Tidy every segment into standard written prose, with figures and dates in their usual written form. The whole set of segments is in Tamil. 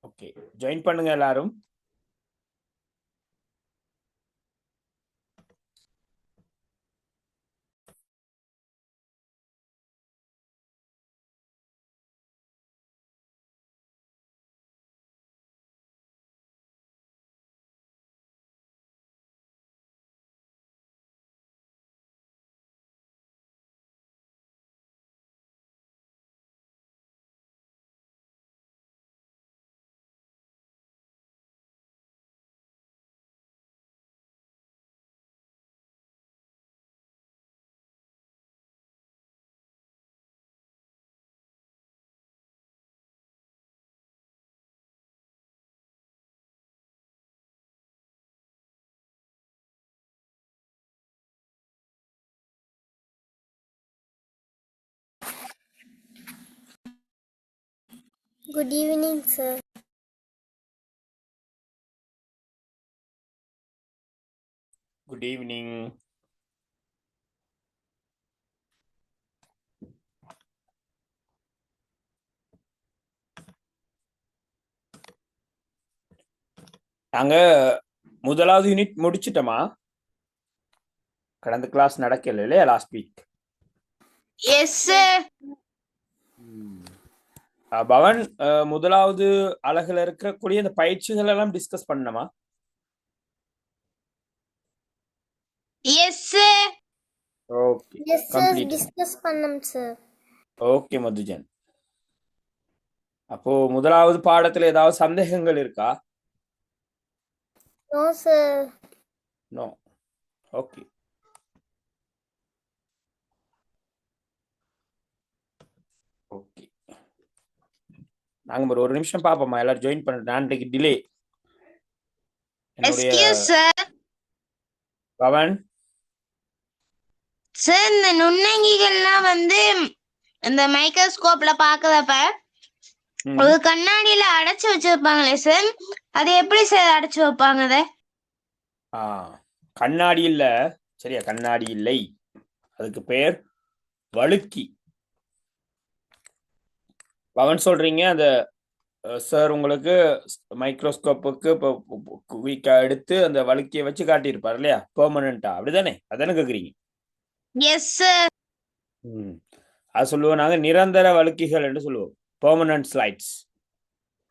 ஓகே, ஜாயின் பண்ணுங்க எல்லாரும். Good evening, sir. Good evening. நாங்க முதலாவது யூனிட் முடிச்சிட்டோமா? கடந்த கிளாஸ் நடக்கல இல்லையா last week? Yes sir. Pavan, முதலாவது அழகுல இருக்கக்கூடிய இந்த பயிற்சிகள் எல்லாம் டிஸ்கஸ் பண்ணணுமா? Yes sir. Okay, Yes, sir. Complete. Discuss பண்ணோம், sir. ஓகே மதுஜன். அப்போ முதலாவது பாடத்துல ஏதாவது சந்தேகங்கள் இருக்கா? No, sir. No. Okay. Okay, நாங்க ஒரு நிமிஷம் பாப்போமா, எல்லாரும் ஜாயின் பண்ணிட்டு. நான் இன்றைக்கு டிலே. என்னுடைய எஸ்கியூஸ் சார். பவன், சார் இந்த நுண்ணங்கிகள்லாம் வந்து இந்த மைக்ரோஸ்கோப்ல பாக்குறப்ப ஒரு கண்ணாடியில அடைச்சு வச்சிருப்பாங்களே சார், அது எப்படி சார் அடைச்சு வைப்பாங்க? அதை கண்ணாடி இல்ல, சரியா? கண்ணாடி இல்லை, அதுக்கு பேர் வழுக்கி. பவன் சொல்றீங்க அந்த சார் உங்களுக்கு மைக்ரோஸ்கோப்புக்கு வீக்கா எடுத்து அந்த வழுக்கியை வச்சு காட்டியிருப்பார் இல்லையா, பெர்மனண்டா, அப்படிதானே? அதானே கேக்குறீங்க? Yes sir. அது சொல்லுவோம் நாங்க நிரந்தர வழுக்கிகள் என்று சொல்லுவோம், பெர்மனன்ட் ஸ்லைட்ஸ்.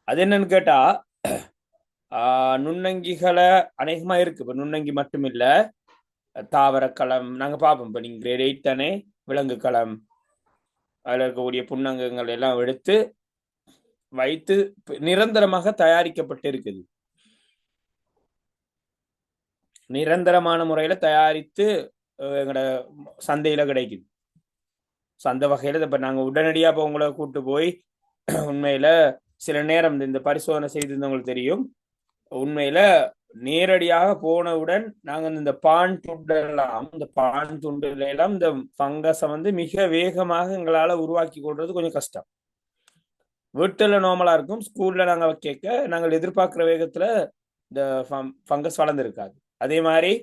அது என்னன்னு கேட்டா, நுண்ணங்கிகளை அநேகமா இருக்கு. இப்ப நுண்ணங்கி மட்டும் இல்ல, தாவர களம் நாங்க பார்ப்போம். இப்ப நீங்க கிரேட் 8 தானே, விலங்கு களம், அதுல இருக்கக்கூடிய புன்னங்கங்கள் எல்லாம் எடுத்து வைத்து நிரந்தரமாக தயாரிக்கப்பட்டு இருக்குது. நிரந்தரமான முறையில தயாரித்து எங்கட சந்தையில கிடைக்குது. அந்த வகையில இப்ப நாங்க உடனடியா இப்ப உங்களை கூட்டு போய் உண்மையில சில நேரம் இந்த பரிசோதனை செய்திருந்தவங்களுக்கு தெரியும், உண்மையில நேரடியாக போனவுடன் நாங்க இந்த பான் துண்டெல்லாம், இந்த பான் துண்டுல எல்லாம் இந்த பங்கஸை வந்து மிக வேகமாக எங்களால உருவாக்கி கொள்றது கொஞ்சம் கஷ்டம். வீட்டுல நார்மலா இருக்கும், ஸ்கூல்ல நாங்க கேட்க நாங்கள் எதிர்பார்க்கிற வேகத்துல இந்த ஃபங்கஸ் வளர்ந்துருக்காது. அதே மாதிரி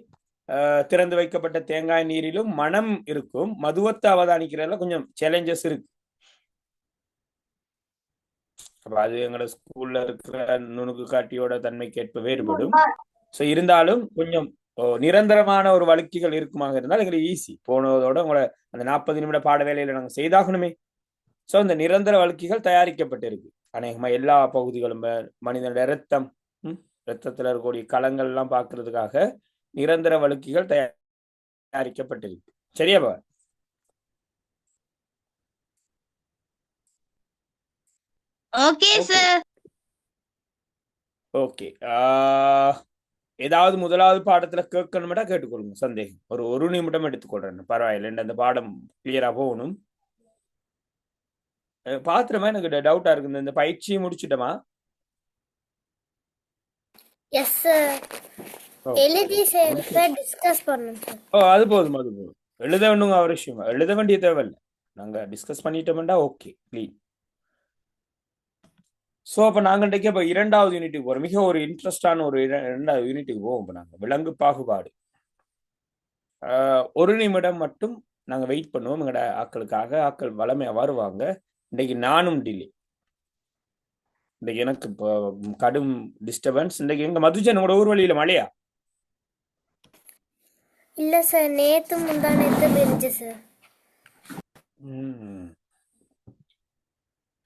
திறந்து வைக்கப்பட்ட தேங்காய் நீரிலும் மனம் இருக்கும். மதுவத்தை அவதானிக்கிறதுல கொஞ்சம் சேலஞ்சஸ் இருக்கு. அப்ப அது எங்களோட ஸ்கூல்ல இருக்கிற நுணுக்கு காட்டியோட தன்மைக்கு ஏற்ப வேறுபடும். ஸோ இருந்தாலும் கொஞ்சம் நிரந்தரமான ஒரு வழுக்கிகள் இருக்குமாக இருந்தால் எங்களுக்கு ஈஸி. போனதோட உங்களை அந்த 40 நிமிட பாட வேலையில நாங்கள் செய்தாகணுமே. ஸோ இந்த நிரந்தர வழுக்கிகள் தயாரிக்கப்பட்டிருக்கு அநேகமா எல்லா பகுதிகளும். மனிதனுடைய ரத்தத்துல இருக்கக்கூடிய களங்கள் எல்லாம் பார்க்கறதுக்காக நிரந்தர வழுக்கிகள் தயாரிக்கப்பட்டிருக்கு. சரியா பா? Okay sir. ஓகே, ஏதாவது முதலாவது பாடத்துல கேட்கணும்டா கேட்டுக்கொள்ளுங்க. சந்தேகம் ஒரு நிமிடம் எடுத்துக்கொள்றேன், பரவாயில்லை. அந்த பாடம் கிளியரா போகணும். பாத்திரமா எனக்கு டவுட்டா இருக்கு. இந்த பயிற்சியை முடிச்சிட்டோமா? Yes, sir. எழுதி டிஸ்கஸ் பண்ணோம், sir. அது போதும், அது போதும். எழுத வேண்டுங்க அவசியம், எழுத வேண்டிய தேவையில்லை. நாங்க டிஸ்கஸ் பண்ணிட்டோம்டா. Okay, clean. ஸோ அப்போ நாங்கள் இன்றைக்கு இப்போ 2வது யூனிட்டுக்கு போகிறோம். மிக ஒரு இன்ட்ரெஸ்டான ஒரு 2வது யூனிட்டுக்கு போவோம். இப்போ நாங்கள் விலங்கு பாகுபாடு. ஒரு நிமிடம் மட்டும் நாங்கள் வெயிட் பண்ணுவோம் எங்களோட ஆட்களுக்காக. ஆட்கள் வளமையாக வருவாங்க. இன்றைக்கு நானும் டிலே. இன்றைக்கு எனக்கு இப்போ கடும் டிஸ்டர்பன்ஸ். இன்றைக்கு எங்கள் மதுஜன் உங்களோட ஊர் வழியில் மழையா? இல்ல சார், நேத்து முந்தா நேத்து இருந்துச்சு சார்.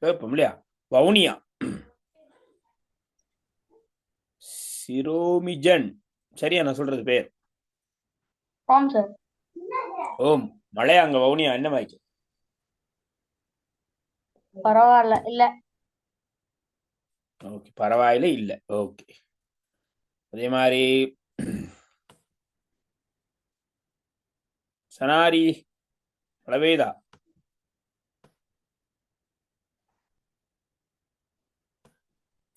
கேட்போம் இல்லையா? வவுனியா சிரோமிஜன், சரியா நான் சொல்றது பேர்? ஆம் சார். ஓம். மழையா அங்க வவுனியா என்ன மாதிரி? பரவாயில்ல, இல்ல. ஓகே, பரவாயில்ல இல்ல. ஓகே, அதே மாதிரி சனாரி மழை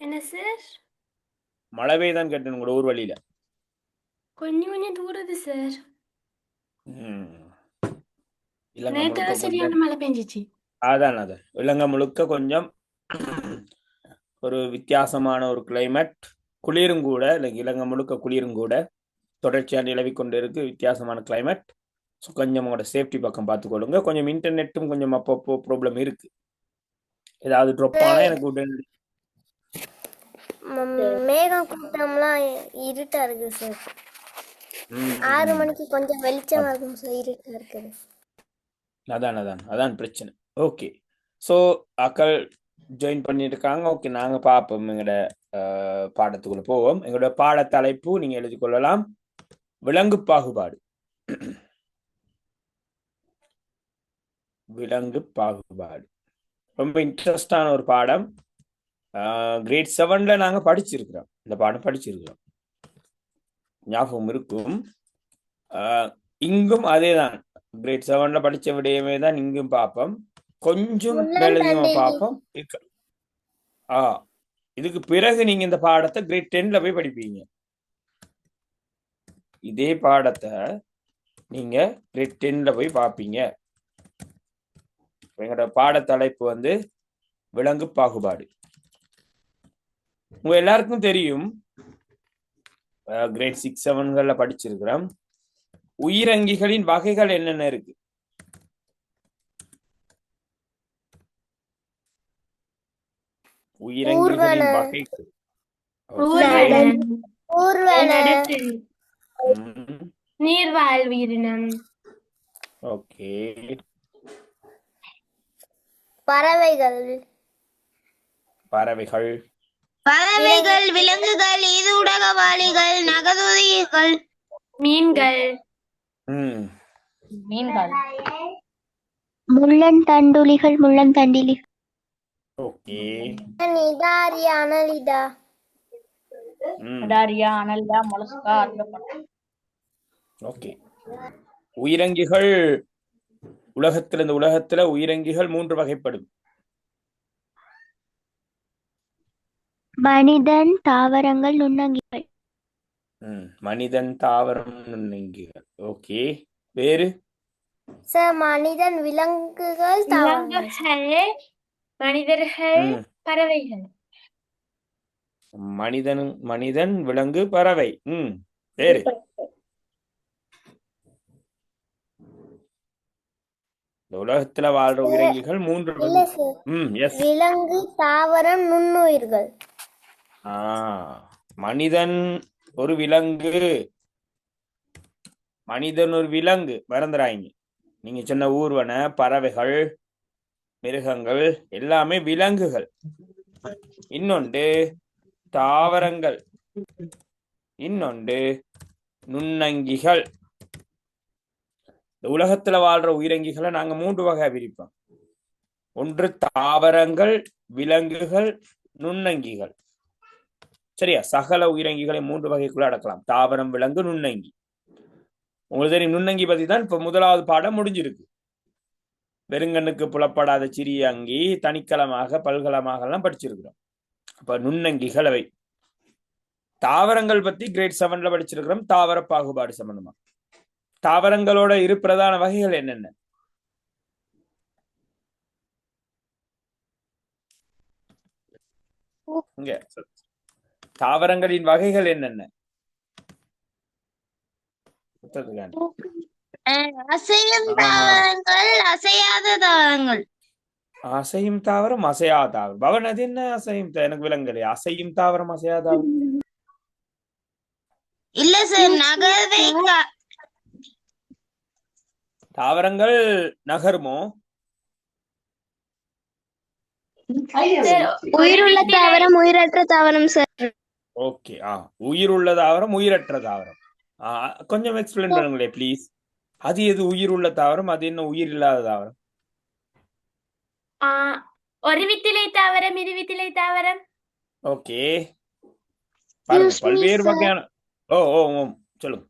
என்ன சார்? மழை பெய்தான் கேட்டேன் உங்களோட ஊர் வழியில. கொஞ்சம் கொஞ்சம் தூரது சார். இலங்கை நேத்து முழுக்க சரியான கொஞ்சம் மழை பெஞ்சிச்சு. அதான் இலங்கை முழுக்க கொஞ்சம் ஒரு வித்தியாசமான ஒரு கிளைமேட். குளிரும் கூட, இலங்கை முழுக்க குளிரும் கூட தொடர்ச்சியாக நிலவி கொண்டு இருக்கு. வித்தியாசமான கிளைமேட். ஸோ கொஞ்சம் உங்களோட சேஃப்டி பக்கம் பார்த்துக்கொள்ளுங்க. கொஞ்சம் இன்டர்நெட்டும் கொஞ்சம் அப்பப்போ ப்ராப்ளம் இருக்கு. ஏதாவது ட்ராப் ஆனா எனக்கு உடனே. மேகம் கூட்டம்லாம் இருட்டா இருக்கு சார். 6 மணிக்கு கொஞ்சம் வெளிச்சமா இருக்கும் சார், இருட்டா இருக்குது. அதான் பிரச்சனை. ஓகே, ஸோ அக்கள் ஜாயின் பண்ணிட்டு இருக்காங்க. ஓகே, நாங்க பார்ப்போம். எங்களோட பாடத்துக்குள்ள போவோம். எங்களோட பாட தலைப்பு நீங்க எழுதி கொள்ளலாம், விலங்கு பாகுபாடு. விலங்கு பாகுபாடு ரொம்ப இன்ட்ரெஸ்டான ஒரு பாடம். கிரேட் 7ல நாங்க படிச்சிருக்கிறோம். இந்த பாடம் படிச்சிருக்கிறோம், ஞாபகம் இருக்கும். இங்கும் அதேதான், கிரேட் 7ல படிச்ச விடயமே தான் இங்கும் பார்ப்போம். கொஞ்சம் மேலதிகமா பார்ப்போம். இதுக்கு பிறகு நீங்க இந்த பாடத்தை கிரேட் 10ல போய் படிப்பீங்க. இதே பாடத்தை நீங்க கிரேட் 10ல போய் பார்ப்பீங்க. எங்களோட பாட தலைப்பு வந்து விலங்கு பாகுபாடு. உங்க எல்லாருக்கும் தெரியும், கிரேட் 6, 7ல படிச்சிருக்கிறோம். உயிரங்கிகளின் வகைகள் என்னென்ன இருக்கு? உயிரங்கிகளின் வகைகள் நீர்வாழ் உயிரினம். ஓகே. பறவைகள். பறவைகள், விலங்குகள், இது ஊடகவாளிகள், நகதுயிர்கள், மீன்கள். முள்ளந்தண்டுளிகள், முள்ளந்தண்டிலிகள். Okay. Cnidaria, Annelida. Annelida, Mollusca, okay. உயிரங்கிகள் இந்த உலகத்துல உயிரங்கிகள் 3 வகைப்படும். மனிதன், தாவரங்கள், நுண்ணங்கிகள். மனிதன், தாவரம், நுண்ணங்கிகள். ஓகே, வேறு? சார், மனிதன், விலங்குகள், மனிதர்கள், பறவைகள். மனிதன், விலங்கு, பறவை. வேறு? இந்த உலகத்துல வாழ்ற உயிரங்கிகள் 3. விலங்கு, தாவரம், நுண்ணுயிர்கள். மனிதன் ஒரு விலங்கு. மறந்துடாங்க. நீங்க சொன்ன ஊர்வன, பறவைகள், மிருகங்கள் எல்லாமே விலங்குகள். இன்னொன்று தாவரங்கள், இன்னொன்று நுண்ணங்கிகள். இந்த உலகத்துல வாழ்ற உயிரங்கிகளை நாங்க 3 வகை பிரிப்போம். ஒன்று தாவரங்கள், விலங்குகள், நுண்ணங்கிகள். சரியா? சகல உயிரங்கிகளை 3 வகைக்குள்ள அடக்கலாம். தாவரம், விலங்கு, நுண்ணங்கி. உங்களுக்கு தெரியும், நுண்ணங்கி பத்தி தான் இப்ப 1வது பாடம் முடிஞ்சிருக்கு. வெறுங்கண்ணுக்கு புலப்படாத சிறிய அங்கி தனிக்கலமாக, பல்கலமாக எல்லாம் படிச்சிருக்கிறோம். அப்ப நுண்ணங்கிகள் அவை. தாவரங்கள் பத்தி கிரேட் 7ல படிச்சிருக்கிறோம், தாவர பாகுபாடு சம்பந்தமா. தாவரங்களோட இரு பிரதான வகைகள் என்னென்ன? தாவரங்களின் வகைகள் என்னென்ன? அசையும் தாவரங்கள், அசையாத தாவரங்கள். அசையும் தாவரம் அசையா தாவரம். பவன் அது என்ன அசையும் எனக்கு விளங்கலையே. அசையும் தாவரம் அசையா தாவரம் இல்ல சார், நகர்வை தாவரங்கள் நகருமோ? உயிருள்ள தாவரம் உயிரற்ற தாவரம் சார். ஓகே. உயிருள்ள தாவரம் உயிரற்ற தாவரம். கொஞ்சம் எக்ஸ்பிளைன் பண்ணுங்களே ப்ளீஸ். அது எது உயிருள்ள தாவரம், அது என்ன உயிர் இல்லாத தாவரம்? ஒரு வித்திலை தாவரம், இரு வித்திலை தாவரம். ஓகே, பாருங்க பல்வேறு வகையான. ஓ ஓ சொல்லுங்க.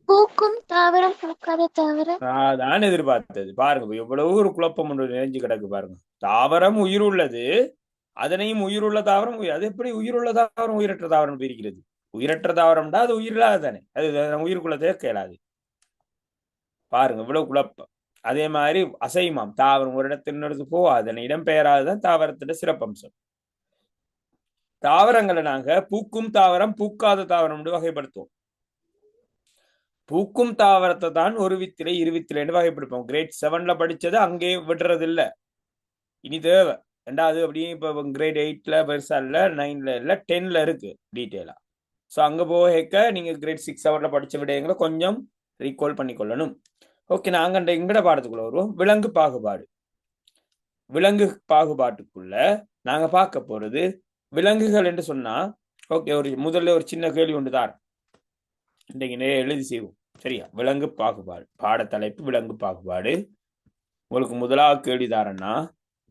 பூக்கும் தாவரம் பூக்காத தாவரம். நான் எதிர்பார்த்தது. பாருங்க எவ்வளவு ஒரு குழப்பம் ஒன்று நிறைஞ்சு கிடக்கு பாருங்க. தாவரம் உயிர் உள்ளது, அதனையும் உயிருள்ள தாவரம். அது எப்படி உயிருள்ள தாவரம் உயிரற்ற தாவரம் பிரிக்கிறது? உயிரற்ற தாவரம்டா அது உயிர் இல்லாத தானே, அது உயிருக்குள்ளதே கேளாது. பாருங்க இவ்வளவு குழப்பம். அதே மாதிரி அசைமாம் தாவரம் ஒரு இடத்தினருக்கு போகாது, இடம்பெயராதுதான் தாவரத்தின் சிறப்பம்சம். தாவரங்களை நாங்க பூக்கும் தாவரம் பூக்காத தாவரம் வகைப்படுத்துவோம். பூக்கும் தாவரத்தை தான் ஒரு வித்திலை இரு வித்திலைன்னு வகைப்படுத்துவோம். கிரேட் 7ல படிச்சது அங்கே விடுறது இல்ல, இனி தேவை. ரெண்டாவது அப்படியே இப்ப கிரேட் 8ல பெருசா இல்ல, 9ல இல்ல, 10ல இருக்கு டீட்டெயிலா. ஸோ அங்க போக நீங்க கிரேட் 6 7ல படிச்ச விடயங்களை கொஞ்சம் ரீகால் பண்ணிக்கொள்ளணும். ஓகே, நாங்க எங்கட பாடத்துக்குள்ள வருவோம். விலங்கு பாகுபாடு. விலங்கு பாகுபாட்டுக்குள்ள நாங்க பார்க்க போறது விலங்குகள் என்று சொன்னா. ஓகே, முதல்ல ஒரு சின்ன கேள்வி ஒன்றுதான் இன்றைக்கு எழுதி செய்வோம். சரியா? விலங்கு பாகுபாடு பாடத்தலைப்பு விலங்கு பாகுபாடு. உங்களுக்கு முதலாவது கேள்விதாரன்னா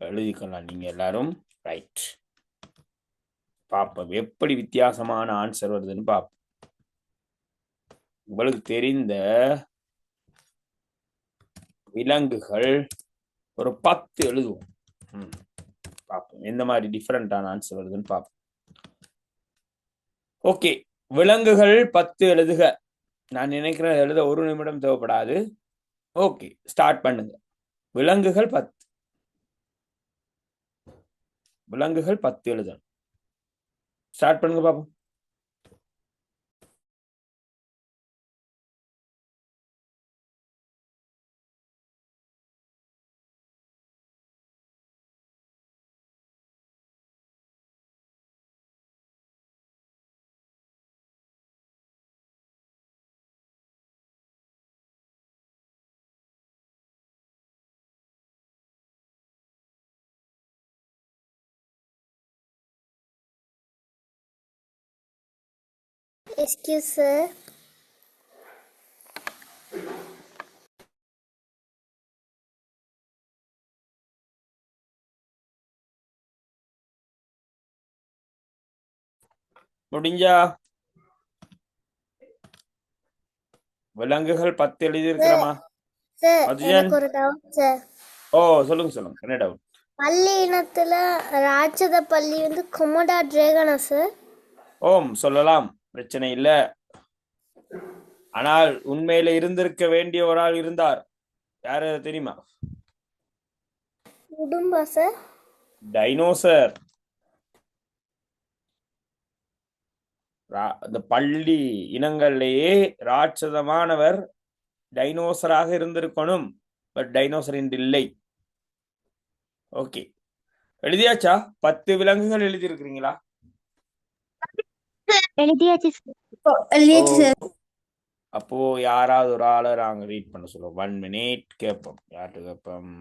எழுதிக்கலாம் நீங்க எல்லாரும். ரைட், பாப்போம் எப்படி வித்தியாசமான ஆன்சர் வருதுன்னு பாப்போம். உங்களுக்கு தெரிந்த விலங்குகள் ஒரு 10 எழுதுவோம். பார்ப்போம் எந்த மாதிரி டிஃபரெண்டான ஆன்சர் வருதுன்னு பார்ப்போம். ஓகே, விலங்குகள் 10 எழுதுக. நான் நினைக்கிறேன் எழுத 1 நிமிடம் தேவைப்படாது. ஓகே, ஸ்டார்ட் பண்ணுங்க. விலங்குகள் 10. விலங்குகள் 10 எழுதணும். ஸ்டார்ட் பண்ணுங்க பாப்போம். Excuse sir. முடிஞ்சா? விலங்குகள் 10 எழுதி இருக்கிறமா? சார் எனக்கு ஒரு டவுட் சார். சொல்லுங்க என்ன டவுட்? பல்லி இனத்துல ராட்சத பல்லி வந்து கொமோடா டிராகனா சார்? சொல்லலாம், பிரச்சனை இல்ல. ஆனால் உண்மையில இருந்திருக்க வேண்டிய ஒரு ஆள் இருந்தார். யாரு தெரியுமா? உடும்பா சார்? டைனோசர். இந்த பள்ளி இனங்கள்லேயே ராட்சதமானவர் டைனோசராக இருந்திருக்கணும். பட் டைனோசர் இன்று இல்லை. ஓகே, எழுதியாச்சா? 10 விலங்குகள் எழுதி இருக்கிறீங்களா? அப்போ யாராவது ஒரு ஆளை நாங்க ரீட் பண்ண சொல்லுவோம். 1 minute கேட்போம். யார்கிட்ட கேட்போம்?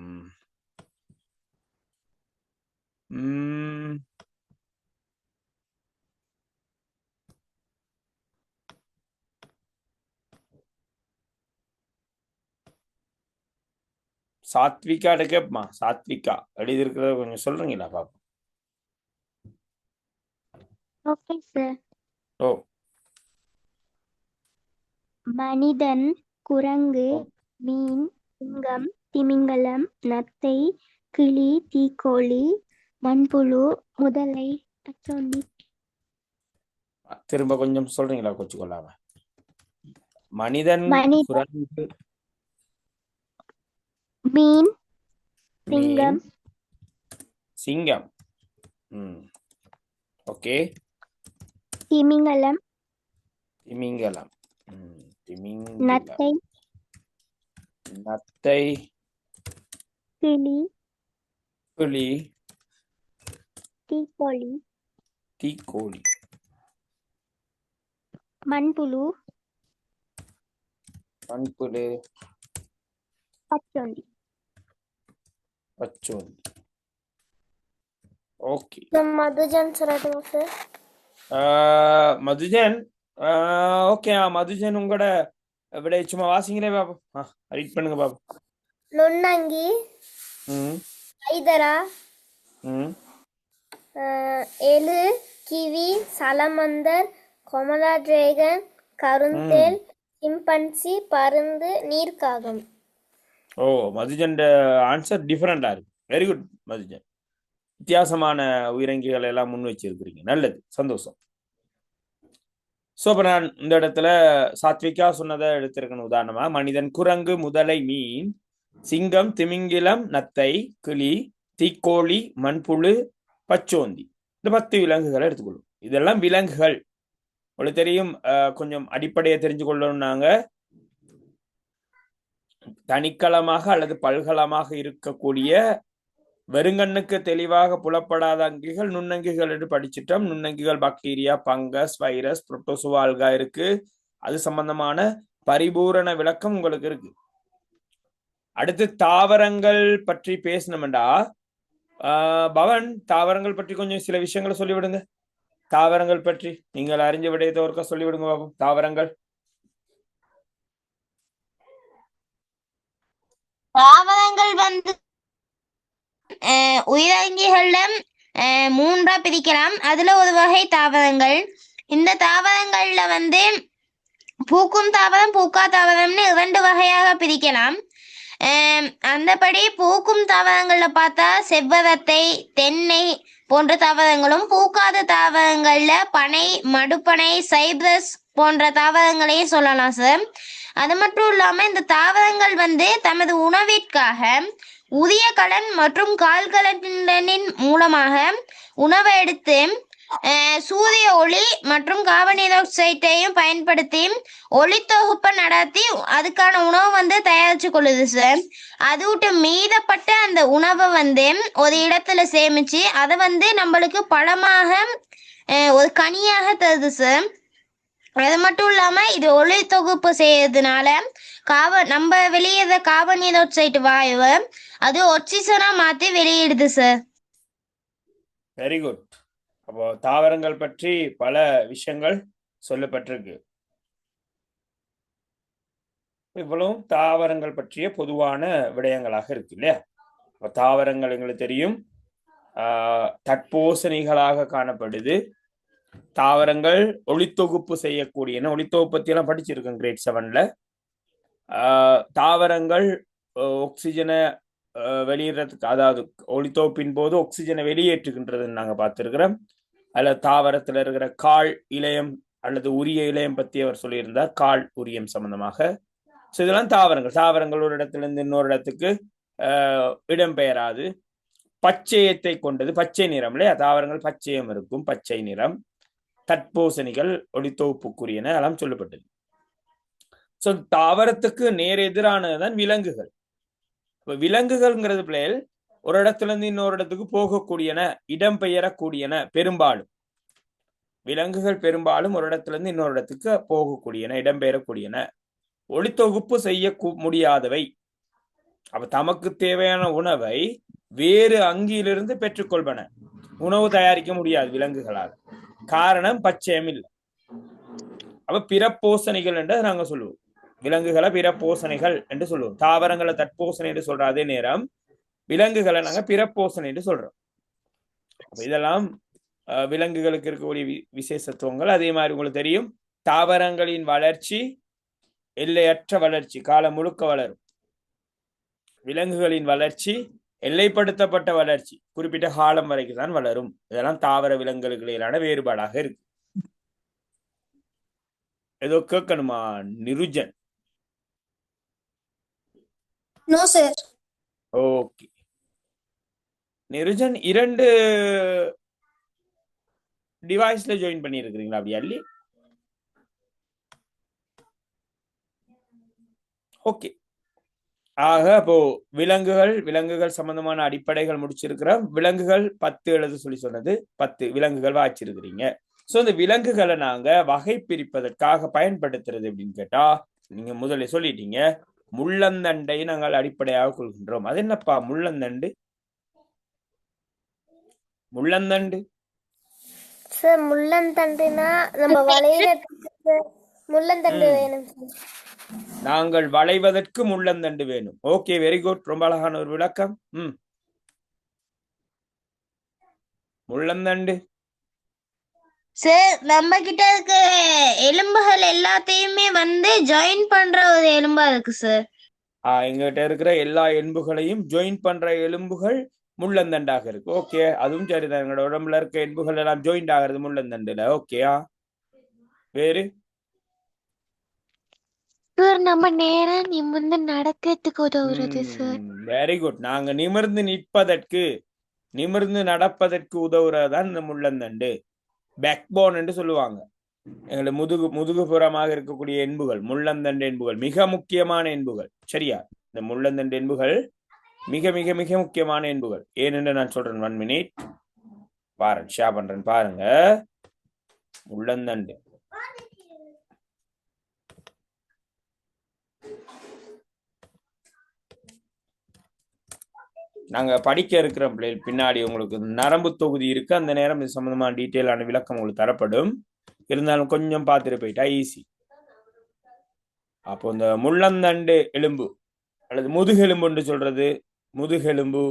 சாத்விகா கேட்பமா? சாத்விகா எழுதி இருக்கிறத கொஞ்சம் சொல்றீங்களா பாப்போம். Okay sir. மனிதன், குரங்கு, மீன், சிங்கம், திமிங்கலம், நத்தை, கிளி, தீக்கோழி, மண்புழு, முதலை, அச்சோண்டி. திரும்ப கொஞ்சம் சொல்றீங்களா கொஞ்சம் கொள்ளாம? மனிதன், குரங்கு, மீன், சிங்கம், சிங்கம். ஓகே. திமிங்கலம், திமிங்கலம், நத்தை, நத்தை, கிளி, கிளி, தீக்கோழி, தீக்கோழி, மண்புழு, மண்புழு, பச்சோந்தி. பச்சோந்தி. ஓகே. மதுஜன் சொல்லட்டுமா சார்? மதுஜன், ஓகே. மதுஜன் உங்களோட விட சும்மா வாசிங்களே பாப்போம். ரீட் பண்ணுங்க பாப்போம். நுண்ணங்கி, ம் ஐதரா, ம் எலு, கிவி, சலமந்தர், கொமலா டிராகன், கருந்தேல், சிம்பன்சி, பருந்து, நீர்க்காகம். ஓ, மதுஜன் ஆன்சர் டிஃபரெண்டா இருக்கு. Very good Madhujan. வித்தியாசமான உயிரங்கிகள் எல்லாம் முன் வச்சிருக்கிறீங்க. நல்லது, சந்தோஷம். ஸோ இப்போ நான் இந்த இடத்துல சாத்விகா சொன்னதை எடுத்திருக்கணும். உதாரணமா மனிதன், குரங்கு, முதலை, மீன், சிங்கம், திமிங்கிலம், நத்தை, கிளி, தீக்கோழி, மண்புழு, பச்சோந்தி. இந்த 10 விலங்குகளை எடுத்துக்கொள்ளும். இதெல்லாம் விலங்குகள். உங்களுக்கு தெரியும், கொஞ்சம் அடிப்படையை தெரிஞ்சு கொள்ளணும்னாங்க தனிக்களமாக அல்லது பல்கலமாக இருக்கக்கூடிய வெறுங்கண்ணுக்கு தெளிவாக புலப்படாத அங்கிகள் நுண்ணங்கிகள் என்று படிச்சிட்டோம். நுண்ணங்கிகள் பாக்டீரியா, பங்கஸ், வைரஸ், புரோட்டோசுவா, அல்கா இருக்கு. அது சம்பந்தமான பரிபூரண விளக்கம் உங்களுக்கு இருக்கு. அடுத்து தாவரங்கள் பற்றி பேசணும்டா, பவன் தாவரங்கள் பற்றி கொஞ்சம் சில விஷயங்களை சொல்லிவிடுங்க. தாவரங்கள் பற்றி நீங்கள் அறிஞ்ச விடயத்தை ஒருக்கா சொல்லிவிடுங்க பாபு. தாவரங்கள் தாவரங்கள் வந்து உயிரங்கிகள்ல 3ஆ பிரிக்கலாம். அதுல ஒரு வகை தாவரங்கள். இந்த தாவரங்கள்ல வந்து பூக்கும் தாவரம், பூக்கா தாவரம்னு 2 வகையாக பிரிக்கலாம். அந்தபடி பூக்கும் தாவரங்கள்ல பார்த்தா செவ்வரத்தை, தென்னை போன்ற தாவரங்களும், பூக்காத தாவரங்கள்ல பனை, மடுப்பனை, சைப்ரஸ் போன்ற தாவரங்களையும் சொல்லலாம் சார். அது மட்டும் இல்லாம இந்த தாவரங்கள் வந்து தமது உணவிற்காக உரிய கலன் மற்றும் கால்கலனின் மூலமாக உணவை எடுத்து சூரிய ஒளி மற்றும் கார்பன் டை ஆக்சைடையும் பயன்படுத்தி ஒளித்தொகுப்பை நடத்தி அதுக்கான உணவு வந்து தயாரிச்சு கொள்ளுது சார். அது விட்டு மீதப்பட்ட அந்த உணவை வந்து ஒரு இடத்துல சேமிச்சு அதை வந்து நம்மளுக்கு பழமாக ஒரு கனியாக தருது சார். அது மட்டும் இல்லாம இது ஒளி தொகுப்பு செய்யறதுனால நம்ம வெளியேற கார்பன் டை ஆக்சைடு வாயுவை அது ஆக்சிஜனா மாத்தி வெளியிடுது சார். Very good. அப்போ தாவரங்கள் பற்றி பல விஷயங்கள் சொல்லப்பட்டிருக்கு. இவ்வளவும் தாவரங்கள் பற்றிய பொதுவான விடயங்களாக இருக்கு இல்லையா? தாவரங்கள் எங்களுக்கு தெரியும் தட்போசணிகளாக காணப்படுது. தாவரங்கள் ஒளித்தொகுப்பு செய்யக்கூடியன. ஒளித்தொகுப்பு பத்தி எல்லாம் படிச்சிருக்கேன் கிரேட் 7ல. தாவரங்கள் ஆக்சிஜனை வெளியிடுறதுக்கு, அதாவது ஒளித்தொகுப்பின் போது ஆக்சிஜனை வெளியேற்றுகின்றதுன்னு நாங்க பார்த்திருக்கிறோம். அதுல தாவரத்துல இருக்கிற கால் இலையம் அல்லது உரிய இலையம் பத்தி அவர் சொல்லியிருந்தார், கால் உரியம் சம்பந்தமாக. ஸோ இதெல்லாம் தாவரங்கள். தாவரங்கள் ஒரு இடத்துல இருந்து இன்னொரு இடத்துக்கு இடம்பெயராது. பச்சையத்தை கொண்டது, பச்சை நிறம் இல்லையா? தாவரங்கள் பச்சையம் இருக்கும், பச்சை நிறம். தட்போசணிகள் ஒளித்தொகுப்புக்குரியன எல்லாம் சொல்லப்பட்டது. ஸோ தாவரத்துக்கு நேர் எதிரானதுதான் விலங்குகள். இப்போ விலங்குகள்ங்கிறது பிள்ளைகள் ஒரு இடத்துல இருந்து இன்னொரு இடத்துக்கு போகக்கூடியன, இடம்பெயரக்கூடியன. பெரும்பாலும் விலங்குகள் பெரும்பாலும் ஒரு இடத்துல இருந்து இன்னொரு இடத்துக்கு போகக்கூடியன, இடம்பெயரக்கூடியன. ஒளித்தொகுப்பு செய்ய முடியாதவை. அப்ப தமக்கு தேவையான உணவை வேறு அங்கியிலிருந்து பெற்றுக்கொள்வன. உணவு தயாரிக்க முடியாது விலங்குகளால். காரணம் பச்சையம் இல்லை. அப்ப பிறப்போசனைகள் என்று நாங்க சொல்லுவோம். விலங்குகளை பிறப்போசனைகள் என்று சொல்லுவோம். தாவரங்களை தட்போசனை என்று சொல்ற அதே நேரம் விலங்குகளை நாங்க பிறப்போசனை என்று சொல்றோம். இதெல்லாம் விலங்குகளுக்கு இருக்கக்கூடிய விசேஷத்துவங்கள். அதே மாதிரி உங்களுக்கு தெரியும், தாவரங்களின் வளர்ச்சி எல்லையற்ற வளர்ச்சி, காலம் முழுக்க வளரும். விலங்குகளின் வளர்ச்சி எல்லைப்படுத்தப்பட்ட வளர்ச்சி, குறிப்பிட்ட காலம் வரைக்கும் தான் வளரும். இதெல்லாம் தாவர விலங்குகளுக்கு இடையிலான வேறுபாடாக இருக்கு. ஏதோ கேட்கணுமா Nirujan? No sir. Okay Nirujan, 2 டிவைஸ்ல ஜாயின் பண்ணி இருக்கிறீங்களா? அப்படி அல்லி? ஓகே. ஆக அப்போ விலங்குகள் சம்பந்தமான அடிப்படைகள் முடிச்சிருக்கிறோம். விலங்குகள் 10 எழுத சொல்லி சொன்னது 10 விலங்குகள் வாச்சிருக்கிறீங்க. சோ இந்த விலங்குகளை நாங்க வகை பிரிப்பதற்காக பயன்படுத்துறது அப்படின்னு கேட்டா, நீங்க முதல்ல சொல்லிட்டீங்க முள்ளந்தண்டை நாங்கள் அடிப்படையாக கொள்கின்றோம். அது என்னப்பா முள்ளந்தண்டு? சார் முள்ளந்தண்டுனா நம்ம வளையறதுக்கு முள்ளந்தண்டு வேணும் சார். நாங்கள் வளைவதற்கு முள்ளந்தண்டு வேணும். Okay, very good. ரொம்ப அழகான ஒரு விளக்கம். முள்ளந்தண்டு சார் நம்ம கிட்ட இருக்க எலும்புகள் எல்லாத்தையுமே வந்து ஜாயின் பண்ற ஒரு எலும்பா இருக்கு சார். எங்கிட்ட இருக்கிற எல்லா எலும்புகளையும் ஜாயின் பண்ற எலும்புகள் முள்ளந்தண்டாக இருக்கு. ஓகே, அதுவும் சரிதான். எங்களோட உடம்புல இருக்க எலும்புகள் எல்லாம் ஜாயிண்ட் ஆகிறது முள்ளந்தண்டுல. ஓகேயா? வேறு சார் நம்ம நேரம் நிமிர்ந்து நடக்கிறதுக்கு உதவுறது சார். Very good. நாங்க நிமிர்ந்து நடப்பதற்கு உதவுறதுதான் இந்த முள்ளந்தண்டு. பேக்போன் என்று சொல்லுவாங்க. எங்களை முதுகுப்புறமாக இருக்கக்கூடிய என்புகள் முள்ளந்தண்டு என்புகள் மிக முக்கியமான என்புகள். சரியா? இந்த முள்ளந்தண்டு என்புகள் மிக மிக மிக முக்கியமான என்புகள். ஏனென்று நான் சொல்றேன். 1 மினிட் ஷேர் பண்றேன் பாருங்க. முள்ளந்தண்டு நாங்க படிக்க இருக்கிற பிள்ளைகள் பின்னாடி உங்களுக்கு நரம்பு தொகுதி இருக்கு. அந்த நேரம் இது சம்பந்தமான டீட்டெயிலான விளக்கம் உங்களுக்கு தரப்படும். இருந்தாலும் கொஞ்சம் பார்த்துட்டு போயிட்டா ஈஸி. அப்போ இந்த முள்ளந்தண்டு எலும்பு அல்லது முதுகெலும்பு என்று சொல்றது, முதுகெலும்பு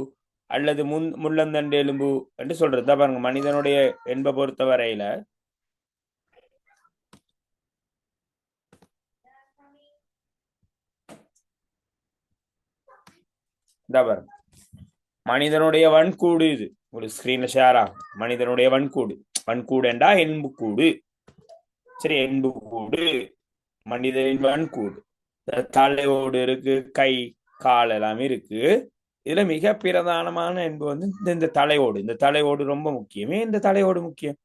அல்லது முள்ளந்தண்டு எலும்பு என்று சொல்றது. பாருங்க, மனிதனுடைய என்பை பொறுத்த வரையில பாருங்க, மனிதனுடைய வன்கூடு. இது ஒரு ஸ்கிரீன்ல ஷேர் ஆகும். மனிதனுடைய வன்கூடு என்றா எண்புக்கூடு. சரி, எண்புக்கூடு மனிதனின் வன்கூடு. தலையோடு இருக்கு, கை கால் எல்லாம் இருக்கு. இதுல மிக பிரதானமான என்பது வந்து இந்த தலையோடு. இந்த தலையோடு ரொம்ப முக்கியமே. இந்த தலையோடு முக்கியம்.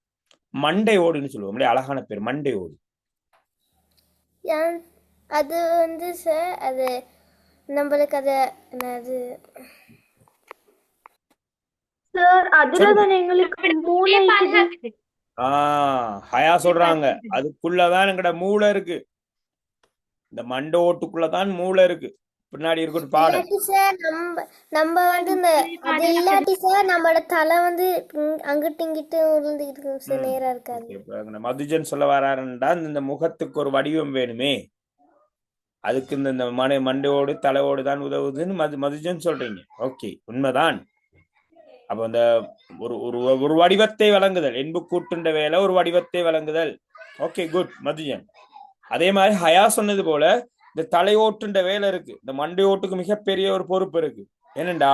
மண்டை ஓடுன்னு சொல்லுவோம். அழகான பேர், மண்டை ஓடு. அது வந்து சார் அது நம்மளுக்கு அது என்னது சார் அதுலதான் எங்களுக்கு மூளை இருக்குது. ஹயா சொல்றாங்க, அதுக்குள்ளதான் எங்கட மூளை இருக்கு. இந்த மண்டை ஓட்டுக்குள்ளதான் மூளை இருக்கு. பின்னாடி இருக்கு பாடம் சார். நம்ம வந்து இந்த அது இல்லாட்டி சார் நம்மளோட தலை வந்து அங்கிட்டு இங்கிட்டு உருந்துகிட்டு இருக்கும் சார், நேரா இருக்காது. மதுஜன் சொல்ல வராருன்னா, இந்த முகத்துக்கு ஒரு வடிவம் வேணுமே, அதுக்கு இந்த மண்டையோடு தலையோடு தான் உதவுதுன்னு மதுஜன் சொல்றீங்க. ஓகே, உண்மைதான். அப்ப அந்த ஒரு வடிவத்தை வழங்குதல், என்பு கூட்டுண்ட வேலை ஒரு வடிவத்தை வழங்குதல். Okay, good Madhujan. அதே மாதிரி ஹயா சொன்னது போல இந்த தலையோட்டுண்ட வேலை இருக்கு. இந்த மண்டை ஓட்டுக்கு மிகப்பெரிய ஒரு பொறுப்பு இருக்கு. ஏனண்டா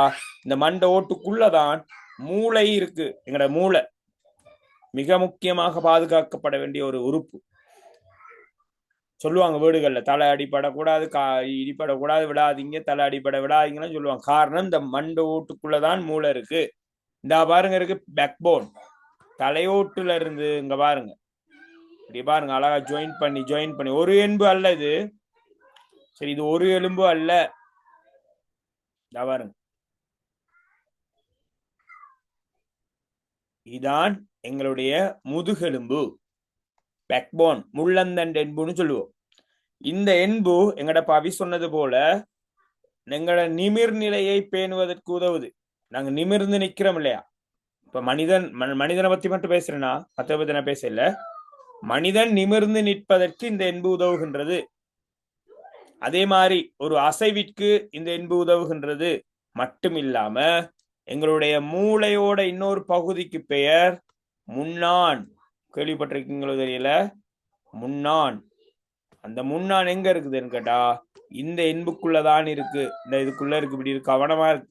இந்த மண்டை ஓட்டுக்குள்ளதான் மூளை இருக்கு. எங்கட மூளை மிக முக்கியமாக பாதுகாக்கப்பட வேண்டிய ஒரு உறுப்பு. சொல்லுவாங்க வீடுகள்ல, தலை அடிப்படக்கூடாது, இடிப்படக்கூடாது, விடாதீங்க, தலை அடிப்பட விடாதீங்கன்னு சொல்லுவாங்க. காரணம் இந்த மண்டை ஓட்டுக்குள்ளதான் மூளை இருக்கு. இந்த பாருங்க இருக்கு பேக்போன். தலையோட்டுல இருந்து இங்க பாருங்க, இப்படி பாருங்க, அழகா ஜாயின் பண்ணி ஒரு எலும்பு அல்ல இது. சரி, இது ஒரு எலும்பு அல்ல. பாருங்க, இதான் எங்களுடைய முதுகெலும்பு, பேக்போன், முள்ளந்தண்டு என்புன்னு சொல்லுவோம். இந்த என்பு எங்கட பவி சொன்னது போல எங்களோட நிமிர்நிலையை பேணுவதற்கு உதவுது. நாங்க நிமிர்ந்து நிக்கிறோம் இல்லையா? இப்ப மனிதனை பத்தி மட்டும் பேசுறேன்னா, மற்ற பத்தி நான் பேசல. மனிதன் நிமிர்ந்து நிற்பதற்கு இந்த என்பு உதவுகின்றது. அதே மாதிரி ஒரு அசைவிற்கு இந்த என்பு உதவுகின்றது. மட்டும் இல்லாம எங்களுடைய மூளையோட இன்னொரு பகுதிக்கு பெயர் முன்னான். கேள்விப்பட்டிருக்கீங்களோ தெரியல, முன்னான். அந்த முன்னான் எங்க இருக்குதுன்னு கேட்டா, இந்த என்புக்குள்ளதான் இருக்கு. இந்த இதுக்குள்ள இருக்கு. இப்படி இருக்கு, கவனமா இருக்கு.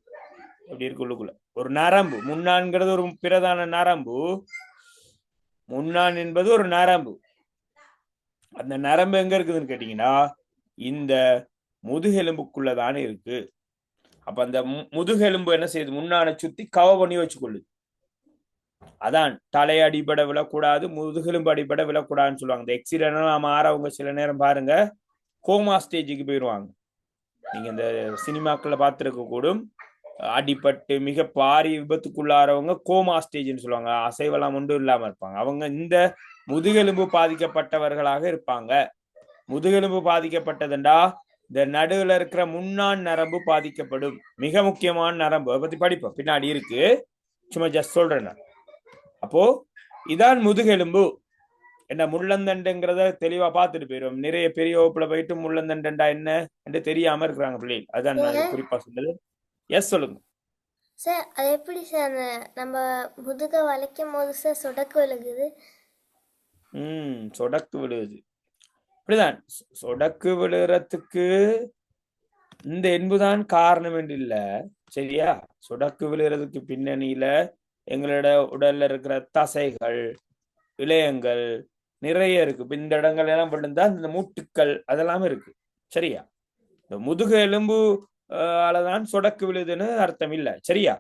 இப்படி இருக்கு உள்ளுக்குள்ள ஒரு நரம்பு. முன்னான்ங்கிறது ஒரு பிரதான நரம்பு. முன்னான் என்பது ஒரு நரம்பு. அந்த நரம்பு எங்க இருக்குதுன்னு கேட்டீங்கன்னா, இந்த முதுகெலும்புக்குள்ளதான் இருக்கு. அப்ப அந்த முதுகெலும்பு என்ன செய்யுது? முன்னானை சுத்தி கவ பண்ணி வச்சுக்கொள்ளுது. அதான் தலை அடிபட விழக்கூடாது, முதுகெலும்பு அடிபட விழக்கூடாதுன்னு சொல்லுவாங்க. இந்த எக்ஸிடென்ட் மாறவங்க சில நேரம் பாருங்க கோமா ஸ்டேஜுக்கு போயிடுவாங்க. நீங்க இந்த சினிமாக்களை பார்த்துருக்க கூடும். அடிபட்டு மிக பாரி விபத்துக்குள்ளாரவங்க கோமா ஸ்டேஜ்னு சொல்லுவாங்க, அசைவெல்லாம் ஒன்றும் இல்லாம இருப்பாங்க. அவங்க இந்த முதுகெலும்பு பாதிக்கப்பட்டவர்களாக இருப்பாங்க. முதுகெலும்பு பாதிக்கப்பட்டதுண்டா இந்த நடுவுல இருக்கிற முன்னான் நரம்பு பாதிக்கப்படும். மிக முக்கியமான நரம்பு, அதை பத்தி படிப்போம் பின்னாடி இருக்கு, சும்மா ஜஸ்ட் சொல்றேன். அப்போ இதான் முதுகெலும்பு. என்ன முள்ளந்தண்டுங்கிறத தெளிவா பார்த்துட்டு போயிடும். நிறைய பெரிய வகுப்புல போயிட்டு முள்ளந்தண்டா என்ன என்று தெரியாம இருக்கிறாங்க பிள்ளைகள். அதுதான் நான் குறிப்பா சொன்னது. எஸ் சொல்லுங்க சார். அது எப்படி சார் நம்ம முதுக வளைக்கும் போது சார் சொடக்கு விழுகுது? சொடக்கு விழுகுது. இப்படிதான் சொடக்கு விழுறதுக்கு இந்த என்புதான் காரணம் என்று இல்ல, சரியா? சொடக்கு விழுறதுக்கு பின்னணியில எங்களோட உடல்ல இருக்கிற தசைகள், இளையங்கள் நிறைய இருக்கு. இந்த இடங்கள் எல்லாம் விழுந்தா இந்த மூட்டுக்கள் அதெல்லாம் இருக்கு, சரியா? இந்த முதுகு எலும்பு தான் சொடக்கு விழுதுன்னு அர்த்தம் இல்ல, சரியா?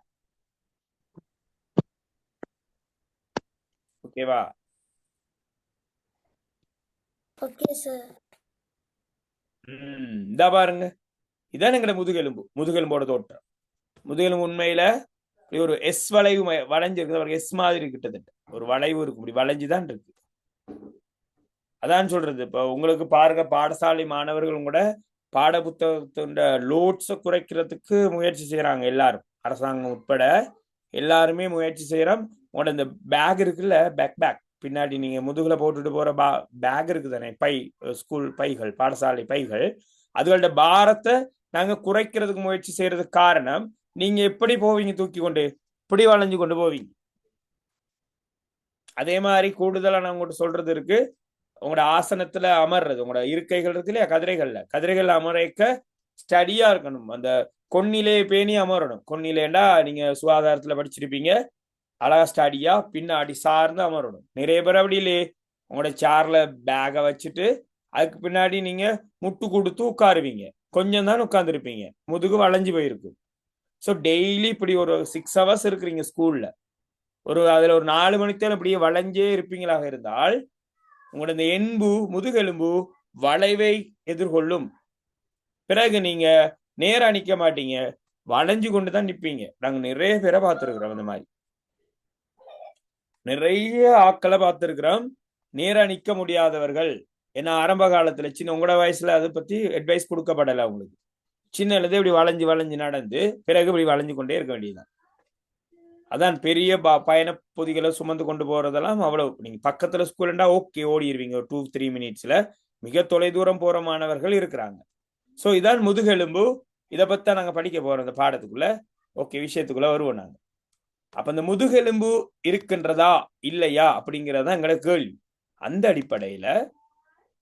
ஓகேவா? Okay sir. இதா பாருங்க, இதான் எங்கட முதுகெலும்பு, முதுகெலும்போட தோற்றம். முதுகெலும்பு உண்மையில ஒரு எஸ் வளைவு வளைஞ்சிருக்கு, எஸ் மாதிரி கிட்டத்தட்ட ஒரு வளைவு இருக்கு, இப்படி வளைஞ்சுதான் இருக்கு. அதான் சொல்றது. இப்ப உங்களுக்கு பாருங்க, பாடசாலை மாணவர்கள் கூட பாட புத்தகத்தின் லோட்ஸை குறைக்கிறதுக்கு முயற்சி செய்யறாங்க. எல்லாரும், அரசாங்கம் உட்பட எல்லாருமே முயற்சி செய்யறோம். உங்களோட இந்த பேக் இருக்குல்ல, பேக் பின்னாடி நீங்க முதுகுல போட்டுட்டு போற பேக் இருக்கு தானே, பை, ஸ்கூல் பைகள், பாடசாலை பைகள், அதுகளோட பாரத்தை நாங்க குறைக்கிறதுக்கு முயற்சி செய்யறதுக்கு காரணம், நீங்க எப்படி போவீங்க, தூக்கி கொண்டு இப்படி வளைஞ்சு கொண்டு போவீங்க. அதே மாதிரி கூடுதலா நான் உங்கள்கிட்ட சொல்றது இருக்கு, உங்களோட ஆசனத்துல அமர்றது, உங்களோட இருக்கைகள் இருக்கு இல்லையா, கதிரைகள் அமரைக்க ஸ்டடியா இருக்கணும். அந்த கொன்னிலே பேணி அமரணும். கொன்னிலேண்டா நீங்க சுகாதாரத்துல படிச்சிருப்பீங்க, அழகா ஸ்டடியா பின்னாடி சார்ந்து அமரணும். நிறைய பேர் அப்படி இல்லையே, உங்களோட சேர்ல பேகை வச்சுட்டு அதுக்கு பின்னாடி நீங்க முட்டு கொடுத்து உட்காருவீங்க, கொஞ்சம் தான் உட்கார்ந்துருப்பீங்க, முதுகு வளைஞ்சு போயிருக்கும். ஸோ டெய்லி இப்படி ஒரு 6 hours இருக்கிறீங்க ஸ்கூல்ல, அதுல ஒரு 4 மணிக்கு தான் இப்படியே வளைஞ்சே இருப்பீங்களாக இருந்தால் உங்களோட இந்த முதுகெலும்பு வளைவை எதிர்கொள்ளும். பிறகு நீங்க நேரா நிக்க மாட்டீங்க, வளைஞ்சு கொண்டுதான் நிப்பீங்க. நாங்க நிறைய பேரை பார்த்திருக்கிறோம், அந்த மாதிரி நிறைய ஆட்களை பார்த்திருக்கிறோம், நேரா நிக்க முடியாதவர்கள். ஏன்னா ஆரம்ப காலத்துல சின்ன உங்களோட வயசுல அதை பத்தி அட்வைஸ் கொடுக்கப்படலை உங்களுக்கு. சின்னது இப்படி வளைஞ்சு நடந்து பிறகு இப்படி வளைஞ்சு கொண்டே இருக்க வேண்டியதுதான். அதான் பெரிய பயண பொதிகளை சுமந்து கொண்டு போறதெல்லாம் அவ்வளவு. நீங்க பக்கத்துல ஸ்கூல்ண்டா ஓகே, ஓடிடுவீங்க ஒரு 2-3 minutesல. மிக தொலைதூரம் போற மாணவர்கள் இருக்கிறாங்க. ஸோ இதான் முதுகெலும்பு. இதை பத்தி நாங்க படிக்க போறோம் இந்த பாடத்துக்குள்ள. ஓகே, விஷயத்துக்குள்ள வருவோம் நாங்க. அப்ப இந்த முதுகெலும்பு இருக்கின்றதா இல்லையா அப்படிங்கிறதா எங்களோட கேள்வி. அந்த அடிப்படையில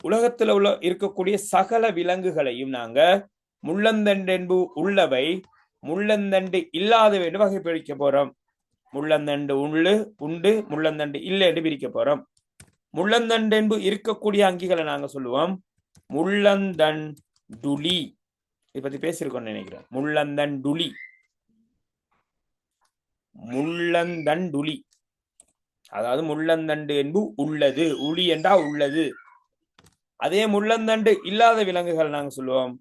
உலகத்துல இருக்கக்கூடிய சகல விலங்குகளையும் நாங்க முள்ளந்தண்டு உள்ளவை, முள்ளந்தண்டு இல்லாதவை என்று வகைப்பிடிக்க போறோம். முள்ளந்தண்டு உண்டு, முள்ளந்தண்டு இல்லை என்று பிரிக்க போறோம். முள்ளந்தண்டு இருக்கக்கூடிய அங்கிகளை நாங்க சொல்லுவோம் முள்ளந்தண்டுளி. இதை பத்தி பேசியிருக்கோம் நினைக்கிறேன். முள்ளந்தண்டுளி, அதாவது முள்ளந்தண்டு என்பது உள்ளது, உளி என்றா உள்ளது. அதே முள்ளந்தண்டு இல்லாத விலங்குகள் நாங்க சொல்லுவோம்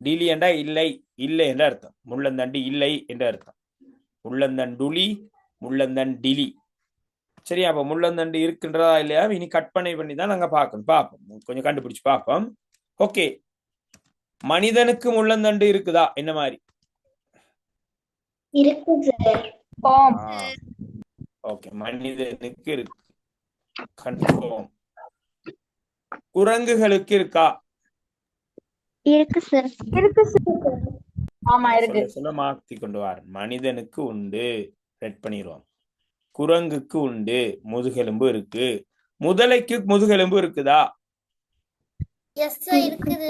டிலி என்றா இல்லை என்ற அர்த்தம். முள்ளந்தண்டு இல்லை என்ற அர்த்தம். முள்ளந்தண்டுளி, முள்ளந்தண்டிலி. சரியா? அப்ப முள்ளந்தண்டு இருக்கின்றதா இல்லையா இனி கற்பனை பண்ணி தான் நாங்க பார்ப்போம், கொஞ்சம் கண்டுபிடிச்சு பார்ப்போம். ஓகே, மனிதனுக்கு முள்ளந்தண்டு இருக்குதா? என்ன மாதிரி ஓகே, மனிதனுக்கு இருக்கு, கன்ஃபார்ம். குரங்குகளுக்கு இருக்கா? இருக்கு சார். ஆமா இருக்கு. சொல்ல மாத்தி கொண்டு வார். மனிதனுக்கு உண்டு, ரெட் பண்ணிடுவோம். குரங்குக்கு உண்டு, முதுகெலும்பு இருக்கு. முதலைக்கு முதுகெலும்பு இருக்குதா? எஸ் சார், இருக்குது.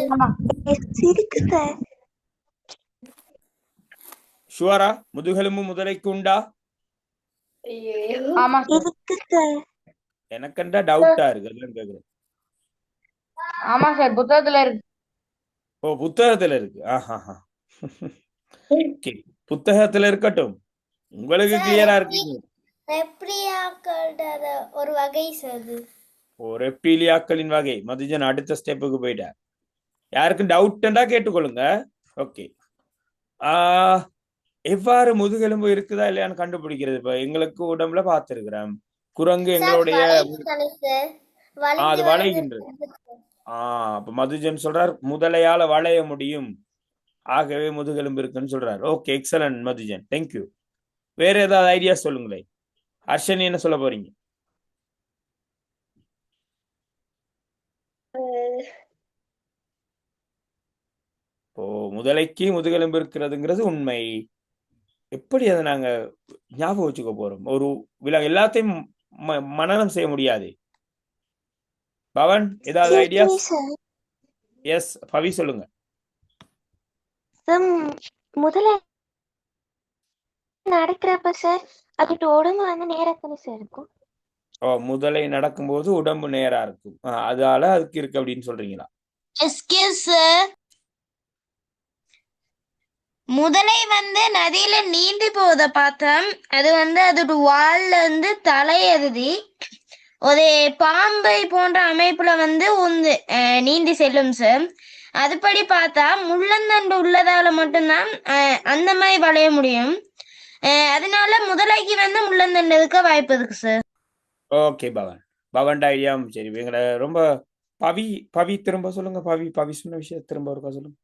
இருக்கு சார். ஷுவரா? முதுகெலும்பு முதலைக்கு உண்டா? ஆமா இருக்கு சார். எனக்கண்டா டவுட்டா இருக்கு, அதான் கேக்குறேன். ஆமா சார், புத்தகத்துல இருக்கு. ஓ, புத்தகத்துல இருக்கு. புத்தகத்துல இருக்கட்டும், உங்களுக்கு கிளியரா இருக்கீங்க. ஒரு வகை சார். ரெப்டீலியாக்களின் வகை. மதுஜன் அடுத்த ஸ்டெப்புக்கு போயிட்டார். யாருக்கும் டவுட்ண்டா கேட்டுக்கொள்ளுங்க. ஓகே. எவ்வாறு முதுகெலும்பு இருக்குதா இல்லையான்னு கண்டுபிடிக்கிறது? இப்ப எங்களுக்கு உடம்புல பார்த்திருக்கிறோம், குரங்கு எங்களுடைய அது வளைகின்றது. அப்ப மதுஜன் சொல்றார் முதலையால வளைய முடியும், ஆகவே முதுகெலும்பு இருக்குன்னு சொல்றாரு. Okay, excellent Madhujan, thank you. வேற ஏதாவது ஐடியா சொல்லுங்களேன். ஹர்ஷன் என்ன சொல்ல போறீங்க? ஓ, முதலைக்கு முதுகெலும்பு இருக்கிறதுங்கிறது உண்மை. எப்படி அதை நாங்க ஞாபகம் வச்சுக்க போறோம்? ஒரு எல்லாத்தையும் மனனம் செய்ய முடியாது. பவன், ஏதாவது ஐடியா? எஸ், பவி சொல்லுங்க. முதல்ல நடக்கிறப்ப சார் அதோட உடம்பு வந்து நேரத்தானே சார் இருக்கும். முதலை நடக்கும்போது உடம்பு நேரா இருக்கும், அதால அதுக்கு இருக்கு அப்படின்னு சொல்றீங்களா? எஸ்கியூஸ், முதலை வந்து நதியில நீந்தி போவத பார்த்தோம். அது வந்து அதோட வால்ல வந்து தலையெழுதி ஒரு பாம்பை போன்ற அமைப்புல வந்து நீந்தி செல்லும் சார். அதுபடி பார்த்தா முள்ளந்தண்டு உள்ளதால மட்டும்தான் அந்த மாதிரி வளைய முடியும். அதனால முதலைக்கு வந்து முள்ளந்தண்டு இருக்க வாய்ப்பு இருக்கு சார். ஓகே பவன், பவன் ஐடியா சரி. எங்களை ரொம்ப பவி திரும்ப சொல்லுங்க. பவி சொன்ன விஷயம் திரும்ப இருக்கா சொல்லுங்க.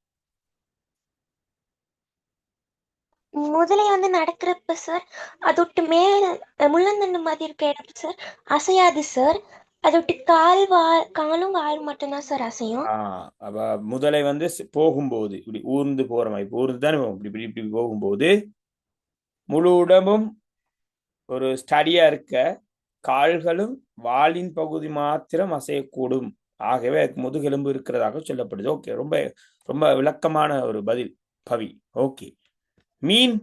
முதலை வந்து நடக்கிறப்ப சார் அதோட்டு மேல முள்ளந்தண்டு மாதிரி இருக்க இடம் சார் அசையாது சார். அதோட்டு காலும் வால் மட்டும்தான் சார் அசையும். அப்ப முதலை வந்து போகும்போது இப்படி ஊர்ந்து போற மாதிரி, ஊர்ந்து தானே இப்படி இப்படி போகும்போது முழு உடம்பும் ஒரு ஸ்டடியா இருக்க, கால்களும் வாலின் பகுதி மாத்திரம் அசையக்கூடும், ஆகவே முதுகெலும்பு இருக்கிறதாக சொல்லப்படுது. ஓகே, ரொம்ப ரொம்ப விளக்கமான ஒரு பதில் பவி. ஓகே, மீன்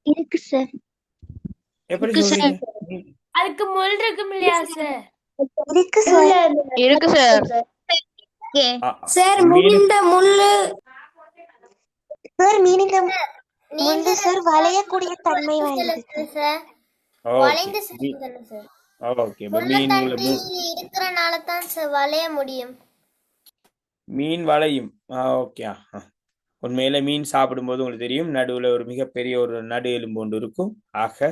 இருக்கு சார். எப்படி சொல்றீங்க? அதுக்கு முள் இருக்கும் இல்லையா சார்? இருக்கு சார். இருக்கு சார். சார் முள்ள முள்ளு சார் மீனிங்க முள்ளு சார் வளையக்கூடிய தன்மை வாய்ந்தது சார். வளைந்து செல்லுங்க சார். ஓகே, மீன் இருக்கிறனால தான் சார் வளைய முடியும். மீன் வளையும். ஓகே. உண்மையில மீன் சாப்பிடும்போது உங்களுக்கு தெரியும், நடுவுல ஒரு மிகப்பெரிய ஒரு நடு எலும்பு ஒன்று இருக்கும். ஆக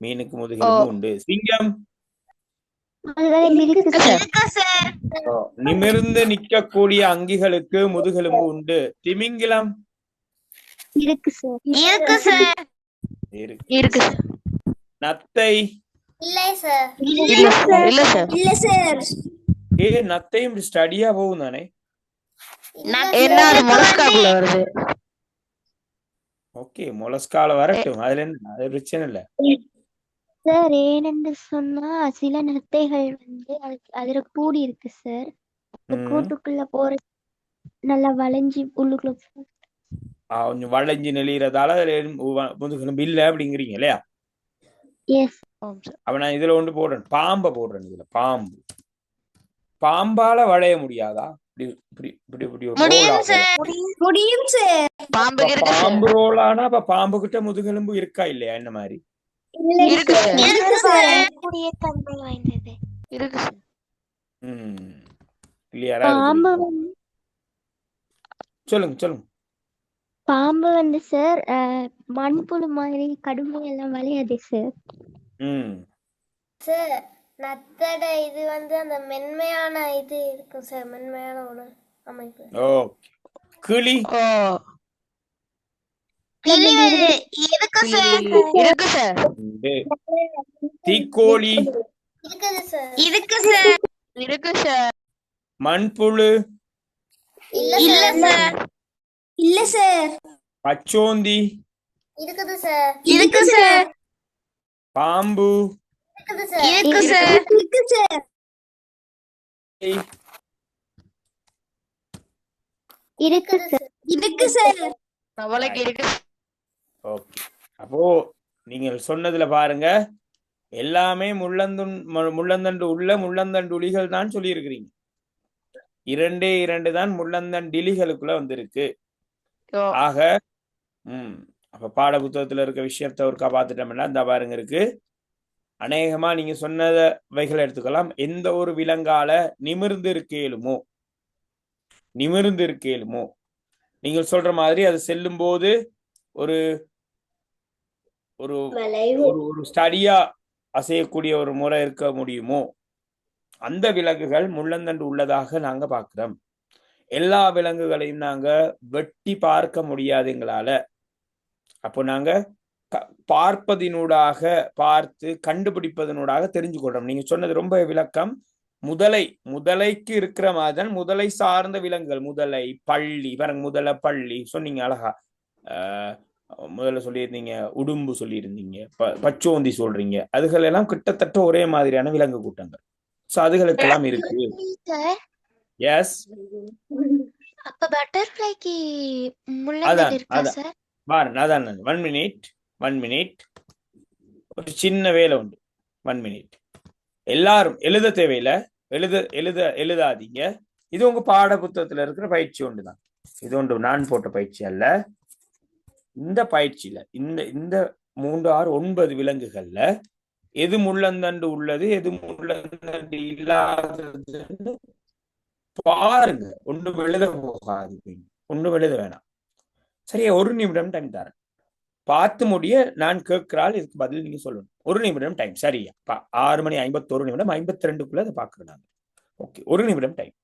மீனுக்கு முதுகெலும்பு உண்டு. சிங்கம் நிமிர்ந்து நிற்கக்கூடிய அங்கிகளுக்கு முதுகெலும்பு உண்டு. திமிங்கிலம் இருக்கு சார். இருக்கு சார். இருக்கு. நத்தை இல்லை சார். இல்ல சார். இல்ல சார். நத்தையும் ஸ்டடியா போகும் தானே? வருது. ஓகே, மொலஸ்கால வரட்டும், அதுல என்ன, அது பிரச்சனை இல்ல சார். ஏனென்று சொன்னா சில நத்தைகள் வந்து அதுல கூடி இருக்கு சார். கூட்டுக்குள்ள போற நல்லா வளைஞ்சி உள்ளுக்குள்ள கொஞ்சம் வளைஞ்சு நெளியறதால முதுகெலும்பு இல்ல அப்படிங்கிறீங்க இல்லையா? அப்ப நான் இதுல ஒன்று போடுறேன், பாம்பை போடுறேன். இதுல பாம்பால வளைய முடியாதா? முடியும் சார். பாம்பு ரோலானா அப்ப பாம்பு கிட்ட முதுகெலும்பு இருக்கா இல்லையா? என்ன மாதிரி இருக்கு தன்மை வாய்ந்தது இருக்கு. சொல்லுங்க. பாம்பு வந்து சார் மண்புழு மாதிரி கடுமை எல்லாம் வளையாது சார். சார் நத்தட இது வந்து அந்த மென்மையான இது இருக்கும் சார், மென்மையான ஒரு அமைப்பு. கிளி இருக்கு சார். தீக்கோழி இருக்கு சார். மண்புழு இல்ல சார். பச்சோந்தி இருக்கு சார். பாம்பு இருக்கு சார். ஓகே, அப்போ நீங்கள் சொன்னதுல பாருங்க, எல்லாமே முள்ளந்தண்டு உள்ள முள்ளந்தண்டு உளிகள் தான் சொல்லி இருக்கிறீங்க. 2 தான் முள்ளந்தண்டிலிகளுக்குள்ள வந்திருக்கு. ஆக அப்ப பாட புத்தகத்துல இருக்க விஷயத்த ஒருக்கா பார்த்துட்டோம்னா இந்த பாருங்க இருக்கு, அநேகமா நீங்க சொன்னவைகளை எடுத்துக்கலாம். எந்த ஒரு விலங்கால நிமிர்ந்து இருக்கேலுமோ நீங்கள் சொல்ற மாதிரி அது செல்லும் போது ஒரு ஒரு ஒரு ஸ்டடியா அசையக்கூடிய ஒரு முறை இருக்க முடியுமோ, அந்த விலங்குகள் முள்ளந்தண்டு உள்ளதாக நாங்க பார்க்கிறோம். எல்லா விலங்குகளையும் நாங்க வெட்டி பார்க்க முடியாது எங்களால. அப்போ நாங்க பார்த்து கண்டுபிடிப்பதனூடாக தெரிஞ்சு கொள்றோம். நீங்க சொன்னது ரொம்ப விளக்கம். முதலைக்கு இருக்கிற மாதிரி முதலை சார்ந்த விலங்குகள், முதலை, பள்ளி, முதலை, பள்ளி சொன்னீங்க அழகா. முதல்ல சொல்லியிருந்தீங்க, உடும்பு சொல்லியிருந்தீங்க, பச்சோந்தி சொல்றீங்க. அதுகள் எல்லாம் கிட்டத்தட்ட ஒரே மாதிரியான விலங்கு கூட்டங்கள். சோ அதுகளுக்கெல்லாம் இருக்கு. எஸ், அப்ப பட்டர்ஃப்ளைக்கு முள்ளந்தண்டு இருக்கா சார்? அதான் 1 மினிட். ஒரு சின்ன வேலை உண்டு. 1 மினிட். எல்லாரும் எழுத தேவையில்லை. எழுதாதீங்க. இது உங்க பாட புத்தகத்துல இருக்கிற பயிற்சி ஒன்றுதான். இது ஒன்று நான் போட்ட பயிற்சி அல்ல. இந்த பயிற்சியில இந்த 3, 6, 9 விலங்குகள்ல எது முள்ளந்தண்டு உள்ளது, எது முள்ளந்தண்டு இல்லாததுன்னு பாருங்க. ஒன்றும் எழுத போகாது, ஒன்றும் எழுத வேணாம். சரியா? 1 நிமிடம் டைம் தரேன். பார்த்து முடிய நான் கேட்கிறாள், இதுக்கு பதில் நீங்க சொல்லணும். 1 நிமிடம் டைம். சரியா? 6:51 52க்குள்ள அதை பார்க்கிறேன் நாங்க. ஓகே, 1 நிமிடம் டைம்.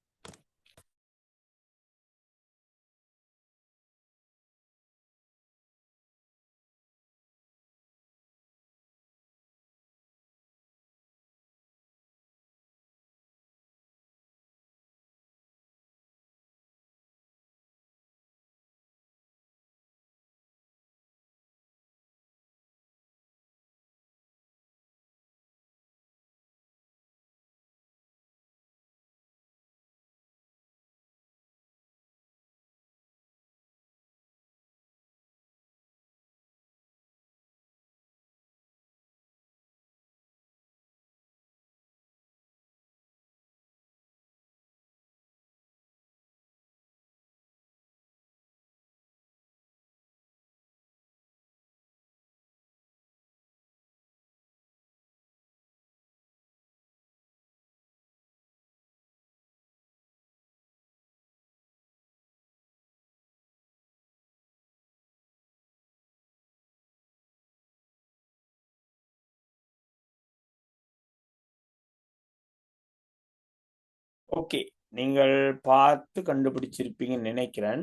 ஓகே, நீங்கள் பார்த்து கண்டுபிடிச்சிருப்பீங்கன்னு நினைக்கிறேன்.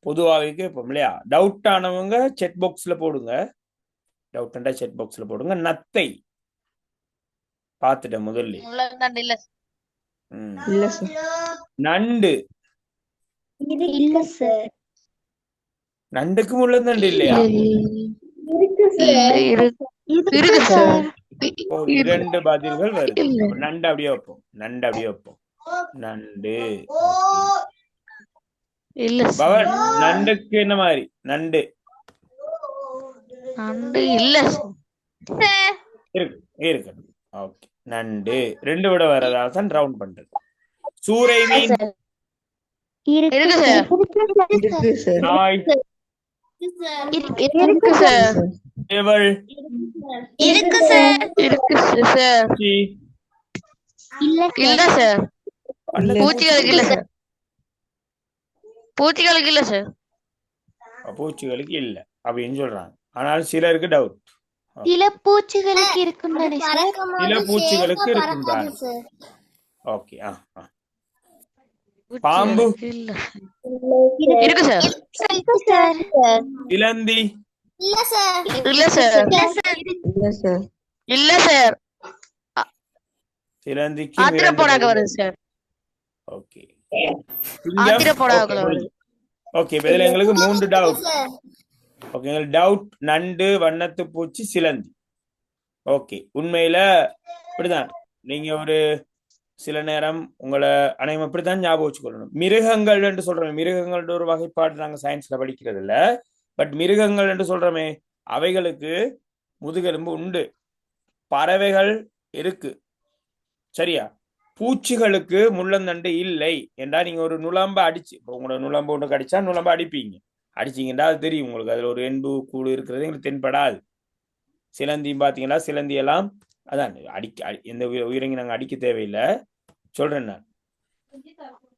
பொதுவாகவே கேட்போம் இல்லையா? டவுட் ஆனவங்க செட் பாக்ஸ்ல போடுங்க. டவுட் செட் பாக்ஸ்ல போடுங்க. நத்தை பார்த்துட்டேன் முதல்ல. நண்டு இல்ல சார். நண்டுக்கு முள்ளந்தண்டு இல்லையா? இருக்கு சார். 2 பதில்கள் வருது. நண்டு அப்படியே வைப்போம். நண்டு பவன், நண்டுக்கு என்ன மாதிரி? நண்டு இல்ல இருக்கு. ஓகே, நண்டு 2 விட வரதால தான் ரவுண்ட் பண்றது. சூறை மீன், நாய், சேவல், பூச்சிகளுக்கு இல்ல சார். பூச்சிகளுக்கு இல்ல அப்படின்னு சொல்றாங்க. ஆனால் சிலருக்கு டவுட். சில பூச்சிகளுக்கு இருக்கும். சில பூச்சிகளுக்கு இருக்கும். ஓகே. பாம்பு இருக்கு சார். சிலந்தி இல்ல சார். இல்ல சார். சிலந்திக்கு ஆத்திரப்படாக வருது சார். Okay, ஆத்திரப்படாக okay. இதுல எங்களுக்கு 3 டவுட். ஓகே, டவுட் நண்டு, வண்ணத்து பூச்சி, சிலந்தி. ஓகே, உண்மையில இப்படிதான். நீங்க ஒரு சில நேரம் உங்களை அனைவரும் இப்படித்தான் ஞாபகம் வச்சுக்கொள்ளணும். மிருகங்கள் என்று சொல்றோமே, மிருகங்கள் ஒரு வகைப்பாடு நாங்க சயின்ஸ்ல படிக்கிறது இல்ல. பட் மிருகங்கள் என்று சொல்றோமே, அவைகளுக்கு முதுகெலும்பு உண்டு. பறவைகள் இருக்கு. சரியா? பூச்சிகளுக்கு முள்ளந்தண்டு இல்லை என்றா நீங்க ஒரு நுளம்ப அடிச்சு, உங்களோட நுளம்பு ஒன்று கடிச்சா நுளம்ப அடிப்பீங்க. அடிச்சீங்கன்னா அது தெரியும் உங்களுக்கு. அதுல ஒரு எண்பு கூடு இருக்கிறது எங்களுக்கு தென்படாது. சிலந்தியும் பாத்தீங்களா, சிலந்தி எல்லாம் அதான் எந்த உயிரினங்க நாங்க அடிக்க தேவையில்லை, சொல்றேன் நான்.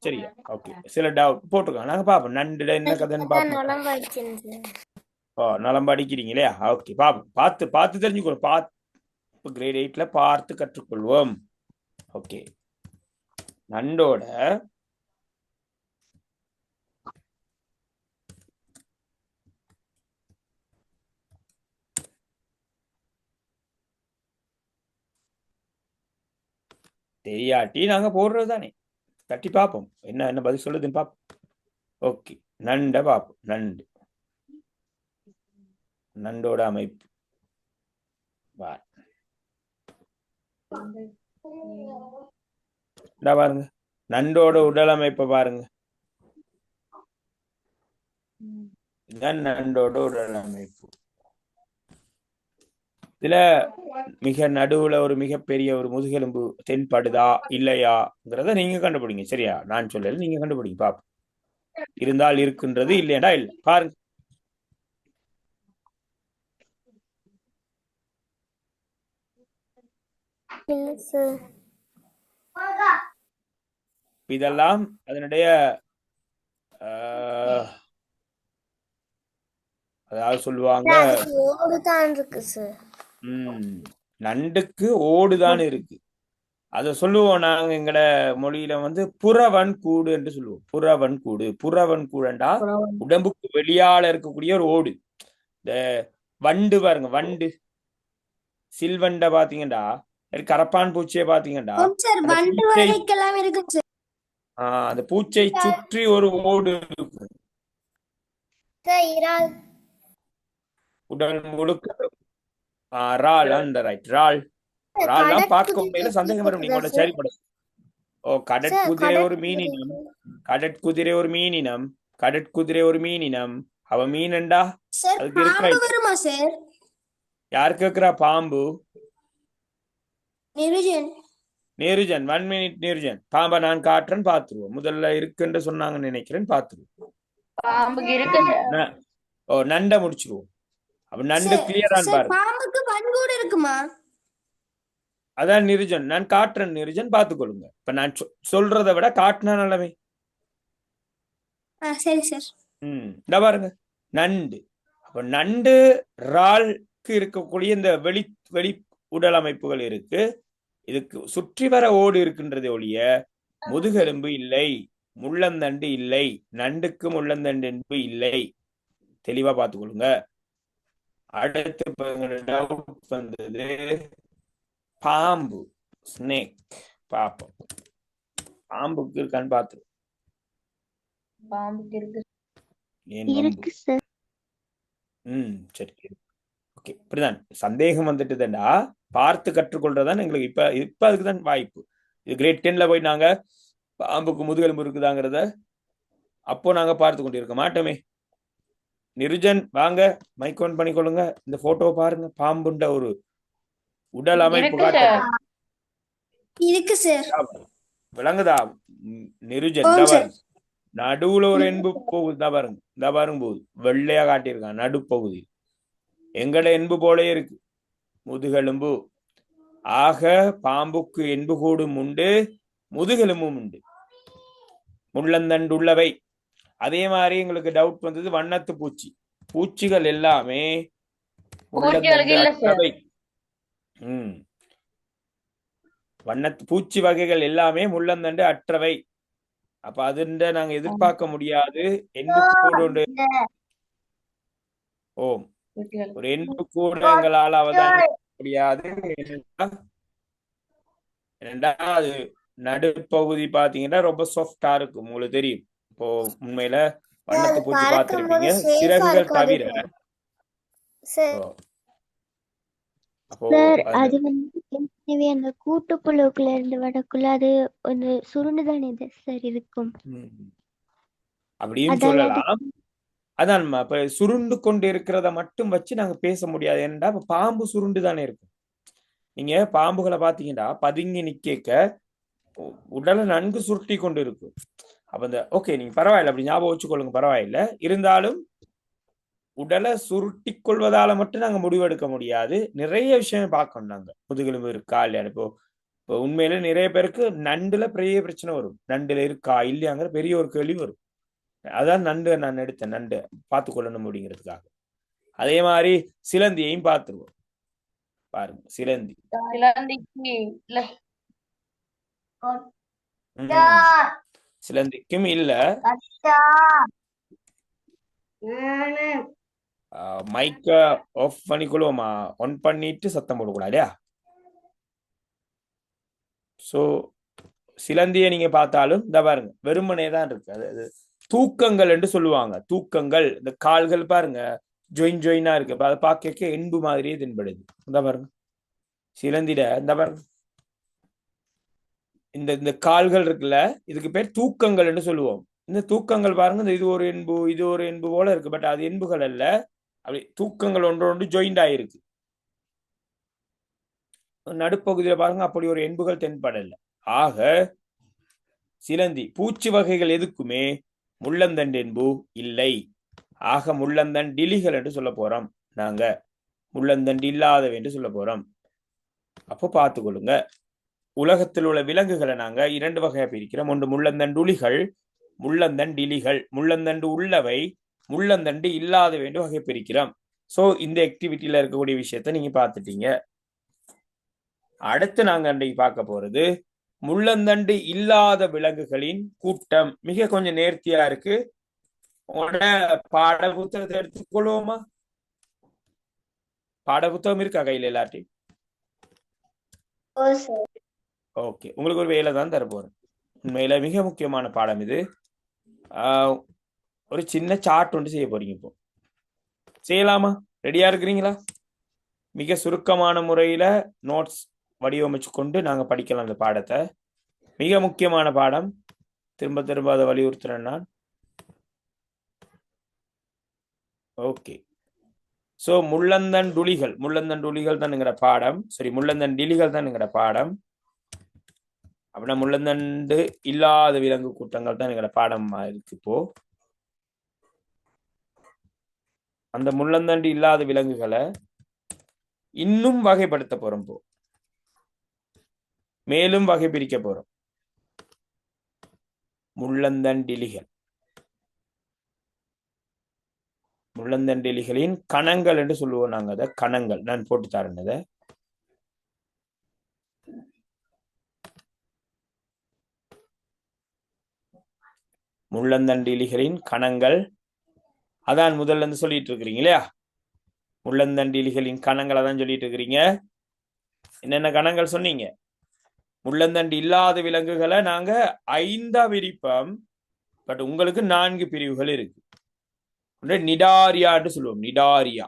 சரியா? ஓகே. சில டவுட் போட்டுக்கோங்க, நாங்க பாப்போம் நண்டுல என்ன கதைன்னு பாப்போம். நுழம்பு அடிச்சுங்க சார். நலம்பு அடிக்கிறீங்க இல்லையா? ஓகே, பாப்போம். பார்த்து தெரிஞ்சுக்கணும். பார்த்து கிரேட் 8ல பார்த்து கற்றுக்கொள்வோம். ஓகே. நண்டோட தெரியாட்டி நாங்க போடுறது தானே, தட்டி பார்ப்போம் என்ன பதில் சொல்லுதுன்னு பார்ப்போம். ஓகே, நண்டை பார்ப்போம். நண்டோட அமைப்பு பாருங்க, நண்டோட உடல் அமைப்பை பாருங்க. இதுதான் நண்டோட உடல் அமைப்பு. இதுல மிக நடுவுல ஒரு மிகப்பெரிய ஒரு முதுகெலும்பு தென்படுதா இல்லையாங்கிறத நீங்க கண்டுபிடிங்க. சரியா? நான் சொல்லல, நீங்க கண்டுபிடிங்க பாப்போம். இருந்தால் இருக்கின்றது, இல்லையா இல்ல பாருங்க. இதெல்லாம் அதனுடைய அதாவது சொல்லுவாங்க, நண்டுக்கு ஓடுதான் இருக்கு. அத சொல்லுவோம் நாங்க எங்கட மொழியில வந்து புறவன் கூடு என்று சொல்லுவோம். புறவன் கூடுண்டா உடம்புக்கு வெளியால இருக்கக்கூடிய ஒரு ஓடு. இந்த வண்டு பாருங்க, வண்டு சில்வண்ட பாத்தீங்கடா, கரப்பான் பூச்சியை பாத்தீங்கடா, அந்த பூச்சை சுற்றி ஒரு ஓடு இருக்கும். உடல் முழுக்க ரால் பார்க்க முடியல, சந்தேகம் வரும். நீங்களோட சரிப்படும். கடற்குதிரை ஒரு மீனினம். அவ மீனண்டா, அதுக்கு இருக்கா? யார் கேக்குறா? பாம்பு. நிருஜன் 1 minute. நிருஜன், பாம்பை நான் காட்டுறேன், பாத்துருவோம். முதல்ல இருக்குன்னு சொன்னாங்கன்னு நினைக்கிறேன், பாத்துருவோம். நண்டை முடிச்சிருவோம். அப்ப நண்டு கிளியரான்னு பாருங்க. பாம்புக்கு பண்கூடு இருக்குமா? அதான் நிருஜன், நான் காட்டுறேன். நிருஜன் பாத்துக்கொள்ளுங்க. இப்ப நான் சொல்றதை விட காட்டினா நல்லவே. சரி சார். இந்த பாருங்க, நண்டு. அப்ப நண்டு ரால்க்கு இருக்கக்கூடிய இந்த வெளி உடல் அமைப்புகள் இருக்கு. இதுக்கு சுற்றி வர ஓடு இருக்கின்றதே ஒழிய முதுகெலும்பு இல்லை, முள்ளந்தண்டு இல்லை. நண்டுக்கு முள்ளந்தண்டு இல்லை. தெளிவா பார்த்துக்கொள்ளுங்க. அடுத்து டவுட் வந்தது பாம்பு, ஸ்னேக். பாப்போம் பாம்புக்கு இருக்கான்னு பார்த்து. சரி, ஓகே. இப்படிதான் சந்தேகம் வந்துட்டுதான்டா, பார்த்து கற்றுக்கொள்றதுதான் எங்களுக்கு இப்ப அதுக்குதான் வாய்ப்பு. இது கிரேட் 10ல போய் நாங்க பாம்புக்கு முதுகெலும்பு இருக்குதாங்கிறத அப்போ நாங்க பார்த்து கொண்டிருக்க மாட்டோமே. நிருஜன் வாங்க, மைக் ஆன் பண்ணிக்கொள்ளுங்க. இந்த போட்டோ பாருங்க, பாம்புண்ட ஒரு உடல் அமைப்பு இருக்கு சார். விளங்குதா? நிருஜன், நடுவுல ஒரு எண்பு போகுது. பாருங்க போகுது, வெள்ளையா காட்டியிருக்கான் நடுப்பகுதி. எங்கட எண்பு போலே இருக்கு முதுகெலும்பு. ஆக பாம்புக்கு எண்பு கூடும் உண்டு, முதுகெலும்பும் உண்டு, முள்ளந்தண்டு உள்ளவை. அதே மாதிரி எங்களுக்கு டவுட் வந்தது வண்ணத்து பூச்சிகள் எல்லாமே வண்ணத்து பூச்சி வகைகள் எல்லாமே முள்ளந்தண்டு அற்றவை. அப்ப அதுண்ட நாங்க எதிர்பார்க்க முடியாது. எண்பு கூடு ஒரு எண்பு கூட எங்களால் அவதானிக்க முடியாது. அது நடுப்பகுதி பாத்தீங்கன்னா ரொம்ப சாஃப்டா இருக்கும், உங்களுக்கு தெரியும். இப்போ உண்மையில வண்ணத்து பூச்சி பார்த்திருப்பீங்க, சிறகுகள் தவிர. அது வந்து அந்த கூட்டுப்புழுக்குள்ள இருந்து வரக்குள்ள அது ஒரு சுருண்டுதானே சார் இருக்கும், அப்படின்னு சொல்லலாம். அதான் இப்ப சுருண்டு கொண்டு இருக்கிறத மட்டும் வச்சு நாங்க பேச முடியாது. ஏன்னா இப்ப பாம்பு சுருண்டு தானே இருக்கும். நீங்க பாம்புகளை பாத்தீங்கன்னா பதுங்கி நிக்க உடலை நன்கு சுருட்டி கொண்டு இருக்கும். அப்ப இந்த ஓகே, நீங்க பரவாயில்ல, அப்படி ஞாபகம் வச்சுக்கொள்ளுங்க, பரவாயில்ல. இருந்தாலும் உடலை சுருட்டி கொள்வதால மட்டும் நாங்க முடிவெடுக்க முடியாது. நிறைய விஷயம் பார்க்கணும் நாங்க. முதுகெலும்பு இருக்கா இல்லையா? இப்போ உண்மையில நிறைய பேருக்கு நண்டுல பெரிய பிரச்சனை வரும். நண்டுல இருக்கா இல்லையாங்கிற பெரிய ஒரு கேள்வி வரும். அதான் நண்டு நான் எடுத்தேன், நண்டு பார்த்து கொள்ளணும் அப்படிங்கிறதுக்காக. அதே மாதிரி சிலந்தியையும் பார்த்துருவோம். பாருங்க சிலந்தி. சிலந்திக்கும் இல்ல. மைக்க ஆஃப் பண்ணிக்கொள்வோமா? ஆன் பண்ணிட்டு சத்தம் போடக்கூடாது இல்லையா? ஸோ சிலந்தியை நீங்க பார்த்தாலும் இந்த பாருங்க வெறுமனே தான் இருக்கு. அது தூக்கங்கள் என்று சொல்லுவாங்க. தூக்கங்கள் இந்த கால்கள் பாருங்க ஜொயின் ஜொயினா இருக்கு. அதை பார்க்க எண்பு மாதிரியே தென்படுது. இந்த பாருங்க சிலந்திட இந்த பாருங்க இந்த இந்த கால்கள் இருக்குல்ல, இதுக்கு பேர் தூக்கங்கள் என்று சொல்லுவோம். இந்த தூக்கங்கள் பாருங்க இது ஒரு எண்பு இது ஒரு எண்பு போல இருக்கு. பட் அது எண்புகள் அல்ல, அப்படி தூக்கங்கள் ஒன்று ஜாயிண்ட் ஆயிருக்கு. நடுப்பகுதியில பாருங்க அப்படி ஒரு எண்புகள் தென்படல. ஆக சிலந்தி பூச்சி வகைகள் எதுக்குமே முள்ளந்தண்டு என்பு இல்லை. ஆக முள்ளந்தண்டிலிகள் என்று சொல்ல போறோம். நாங்க முள்ளந்தண்டு இல்லாதவை என்று சொல்ல போறோம். அப்போ பார்த்து கொள்ளுங்க. உலகத்தில் உள்ள விலங்குகளை நாங்க 2 வகையா பிரிக்கிறோம். ஒன்று முள்ளந்தண்டுளிகள், முள்ளந்தண்டிலிகள். முள்ளந்தண்டு உள்ளவை, முள்ளந்தண்டு இல்லாதவை என்று வகை பிரிக்கிறோம். சோ இந்த ஆக்டிவிட்டியில இருக்கக்கூடிய விஷயத்த நீங்க பார்த்துட்டீங்க. அடுத்து நாங்க அன்றைக்கு பார்க்க போறது முள்ளந்தண்டு இல்லாத விலங்குகளின் கூட்டம். மிக கொஞ்சம் நேர்த்தியா இருக்கு. உங்களோட பாட புத்தகத்தை எடுத்துக்கொள்வோமா? பாட புத்தகம் இருக்கா கையில எல்லாத்தையும்? ஓகே, உங்களுக்கு ஒரு வேலை தான் தரப்போறேன். உண்மையில மிக முக்கியமான பாடம் இது. ஒரு சின்ன சார்ட் ஒன்று செய்ய போறீங்க. இப்போ செய்யலாமா? ரெடியா இருக்கிறீங்களா? மிக சுருக்கமான முறையில நோட்ஸ் வடிவமைச்சு கொண்டு நாங்க படிக்கலாம் அந்த பாடத்தை. மிக முக்கியமான பாடம், திரும்ப திரும்ப அதை வலியுறுத்துறேன் நான். ஓகே, சோ முள்ளந்தண்டுளிகள், முள்ளந்தண்டுளிகள் தான்ங்கிற பாடம். சரி, முள்ளந்தண்டிலிகள் தான்ங்கிற பாடம். அப்படின்னா முள்ளந்தண்டு இல்லாத விலங்கு கூட்டங்கள் தான் எங்களோட பாடம் இருக்கு. இப்போ அந்த முள்ளந்தண்டு இல்லாத விலங்குகளை இன்னும் வகைப்படுத்த போறோம். இப்போ மேலும் வகை பிரிக்க போறோம். முள்ளந்தண்டிலிகள், முள்ளந்தண்டிலிகளின் கணங்கள் என்று சொல்லுவோம் நாங்க. அதை கணங்கள் நான் போட்டு தரேன். அதை முள்ளந்தண்டிலிகளின் கணங்கள் அதான் முதல்ல இருந்து சொல்லிட்டு இருக்கிறீங்க இல்லையா? முள்ளந்தண்டிலிகளின் கணங்களை தான் சொல்லிட்டு இருக்கிறீங்க. என்னென்ன கணங்கள் சொன்னீங்க? முள்ளந்தண்டு இல்லாத விலங்குகளை நாங்க 5ஆ பிரிப்போம். பட் உங்களுக்கு 4 பிரிவுகள் இருக்கு. நிடாரியான்னு சொல்லுவோம். நிடாரியா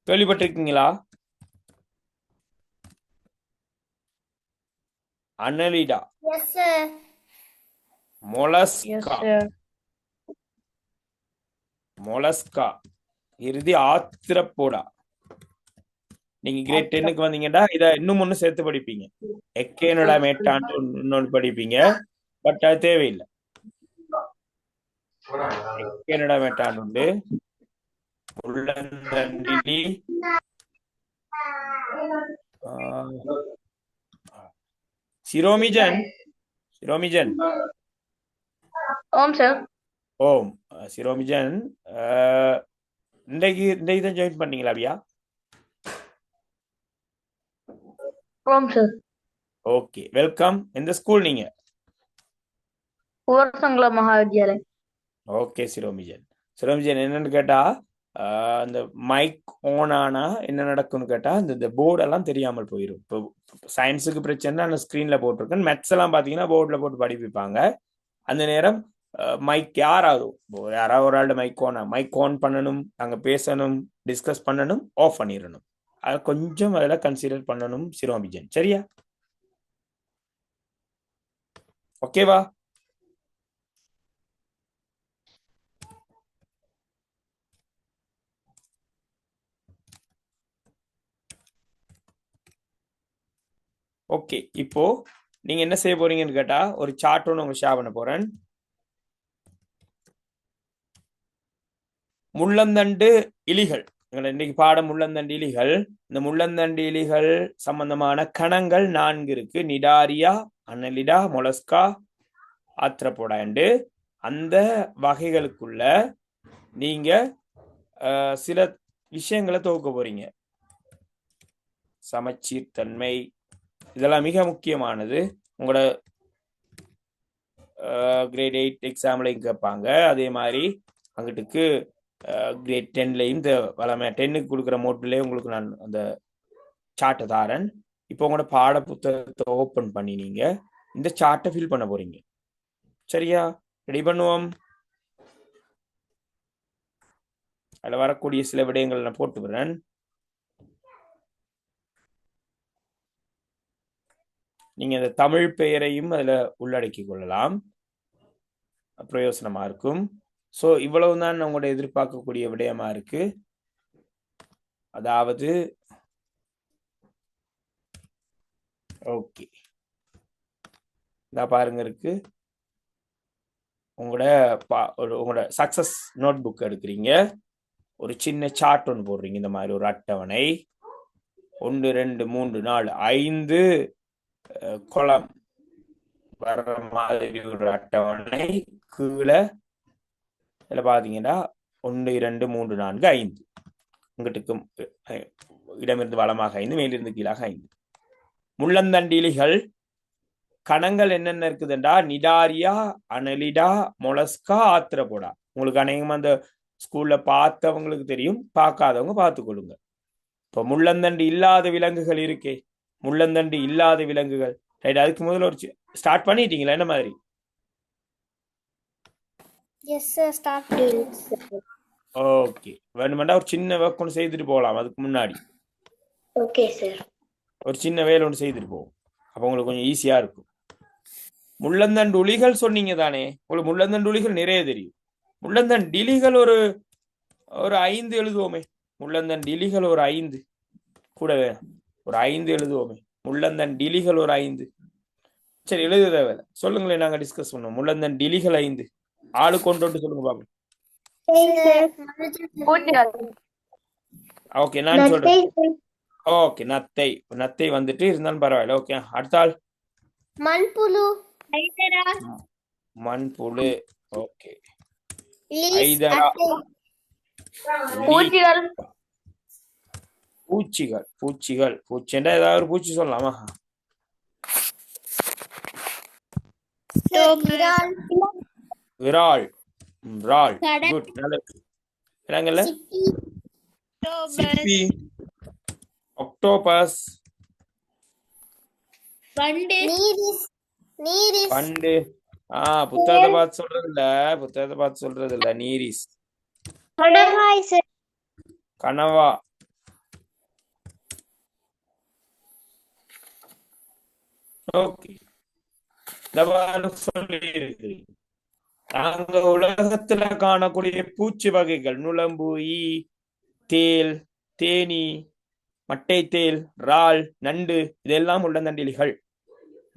கேள்விப்பட்டிருக்கீங்களா? அனலிடா, மொலஸ்கா, மொலஸ்கா, இறுதி ஆத்திரப்போடா. நீங்க கிரேட் 10க்கு வந்தீங்கன்னா இத இன்னும் ஒண்ணு சேர்த்து படிப்பீங்க. எக்கேனடா மேட்டான்னு இன்னொன்னு படிப்பீங்க. பட் அது தேவையில்லை. எக்கேனடா மேட்டான் உண்டு. முள்ளந்தண்டிலி, சிரோமிஜன், சிரோமிஜன். ஓம் சார். ஓம் சிரோமிஜன். இன்றைக்கு தான் ஜாயின் பண்ணீங்களா அப்படியா? ஓம் சார். Okay, welcome. எந்த ஸ்கூல் நீங்க? உவர்சங்கள மகாவித்யாலயம். ஓகே சிரோமிஜன். சிரோமிஜன் என்னன்னு கேட்டா, அந்த மைக் ஓன் ஆனா என்ன நடக்கும்னு கேட்டா, இந்த போர்டெல்லாம் தெரியாமல் போயிடும். இப்போ சயின்ஸுக்கு பிரச்சனை அந்த ஸ்கிரீன்ல போட்டிருக்கேன். மேத்ஸ் எல்லாம் பாத்தீங்கன்னா போர்டில் போட்டு படிப்பிப்பாங்க. அந்த நேரம் மைக் யாராவது ஒரு ஆள் மைக் ஆன் பண்ணணும், நாங்க பேசணும், டிஸ்கஸ் பண்ணணும், ஆஃப் பண்ணிடணும். அதை கொஞ்சம் அதில் கன்சிடர் பண்ணணும் சிரோமிஜன். சரியா? ஓகேவா? ஓகே, இப்போ நீங்க என்ன செய்ய போறீங்கன்னு கேட்டா, ஒரு சார்ட் ஒன்று உங்களுக்கு ஷேர் பண்ண போறேன். முள்ளந்தண்டு இலிகள். இன்னைக்கு பாடம் முள்ளந்தண்டு இலிகள். இந்த முள்ளந்தண்டு இலிகள் சம்பந்தமான கணங்கள் 4 இருக்கு. Cnidaria, Annelida, Mollusca, Arthropoda. அந்த வகைகளுக்குள்ள நீங்க சில விஷயங்களை துவக்க போறீங்க. சமச்சீர்தன்மை இதெல்லாம் மிக முக்கியமானது. உங்களோட கிரேட் 8 எக்ஸாம்லையும் கேட்பாங்க. அதே மாதிரி அங்கிட்டுக்கு கிரேட் 10லையும் இந்த வளமை 10க்கு கொடுக்குற மோட்லேயே உங்களுக்கு நான் அந்த சார்ட்டை தாரன். இப்போ உங்களோட பாட புத்தகத்தை ஓப்பன் பண்ணி நீங்க இந்த சார்ட்டை ஃபில் பண்ண போறீங்க. சரியா? ரெடி பண்ணுவோம். அதில் வரக்கூடிய சில விடயங்கள் நான் போட்டு விடுறேன். நீங்க இந்த தமிழ் பெயரையும் அதுல உள்ளடக்கி கொள்ளலாம், பிரயோசனமா இருக்கும். ஸோ இவ்வளவுதான் உங்களோட எதிர்பார்க்கக்கூடிய விடயமா இருக்கு. அதாவது ஓகே, பாருங்க இருக்கு உங்களோட சக்சஸ் நோட் புக் எடுக்கிறீங்க. ஒரு சின்ன சார்ட் ஒன்று போடுறீங்க. இந்த மாதிரி ஒரு அட்டவணை 1 2 3 4 5 குளம் வர்ற மாதிரி ஒரு அட்டவணை. கீழே இதில் பார்த்தீங்கன்னா 1 2 3 4 5 இங்கிட்டுக்கும் இடமிருந்து வளமாக 5, மேலிருந்து கீழாக 5. முள்ளந்தண்டிலிகள் கணங்கள் என்னென்ன இருக்குதுண்டா, நிடாரியா, அனலிடா, மொலஸ்கா, ஆத்ரபோடா. உங்களுக்கு அநேகமா அந்த ஸ்கூல்ல பார்த்தவங்களுக்கு தெரியும், பார்க்காதவங்க பார்த்துக்கொள்ளுங்க. இப்போ முள்ளந்தண்டு இல்லாத விலங்குகள் இருக்கே, முள்ளந்தண்டு இல்லாத விலங்குகள். ரைட், அதுக்கு முதல்ல ஒரு ஸ்டார்ட் பண்ணிட்டீங்களா? என்ன மாதிரி? எஸ் சார், ஸ்டார்ட் பண்ணிடுங்க சார். ஓகே, வேணுமெண்டா ஒரு சின்ன ஒர்க் ஒன்று செய்துட்டு போகலாம். அதுக்கு முன்னாடி ஓகே சார், ஒரு சின்ன வேலை ஒன்று செய்துட்டு போவோம். அப்போ உங்களுக்கு கொஞ்சம் ஈஸியா இருக்கும். முள்ளந்தண்டு உளிகள் சொன்னீங்க தானே, உங்களுக்கு முள்ளந்தண்டு உளிகள் நிறைய தெரியும். முள்ளந்தண்டு இலிகள் ஒரு 5 எழுதுவோமே. முள்ளந்தண்டு இலிகள் ஒரு 5 கூட வேணும், ஒரு 5 எழுதுவோமே. முள்ளந்தண்டு இலிகள் ஒரு 5. சரி, எழுதுத வேலை சொல்லுங்களேன், நாங்க டிஸ்கஸ் பண்ணுவோம். முள்ளந்தண்டு இலிகள் 5 ஆளு கொண்டு சொல்லுங்க பாப்போம். ஓகே, நான் சொல்றேன். ஓகே, நத்தை வந்துட்டு இருந்தாலும் பரவாயில்ல. ஓகே, அடுத்த ஆள் மண்புழு. மண்புழு. ஓகே, பூச்சிகள். பூச்சின்னா ஏதாவது ஒரு பூச்சி சொல்லலாமா? விரால். குட். நல்ல சிப்பி, ஆக்டோபஸ், பண்டு. புத்தகத்தை பார்த்து சொல்றது இல்ல. நீரிஸ், கனவா, ஓகே. சொல்லி இருக்கிறீங்க. நாங்க உலகத்துல காணக்கூடிய பூச்சி வகைகள் நுளம்பு, ஈ, தேல், தேனி, மட்டை தேல், இறால், நண்டு இதெல்லாம் முள்ளந்தண்டிலிகள்.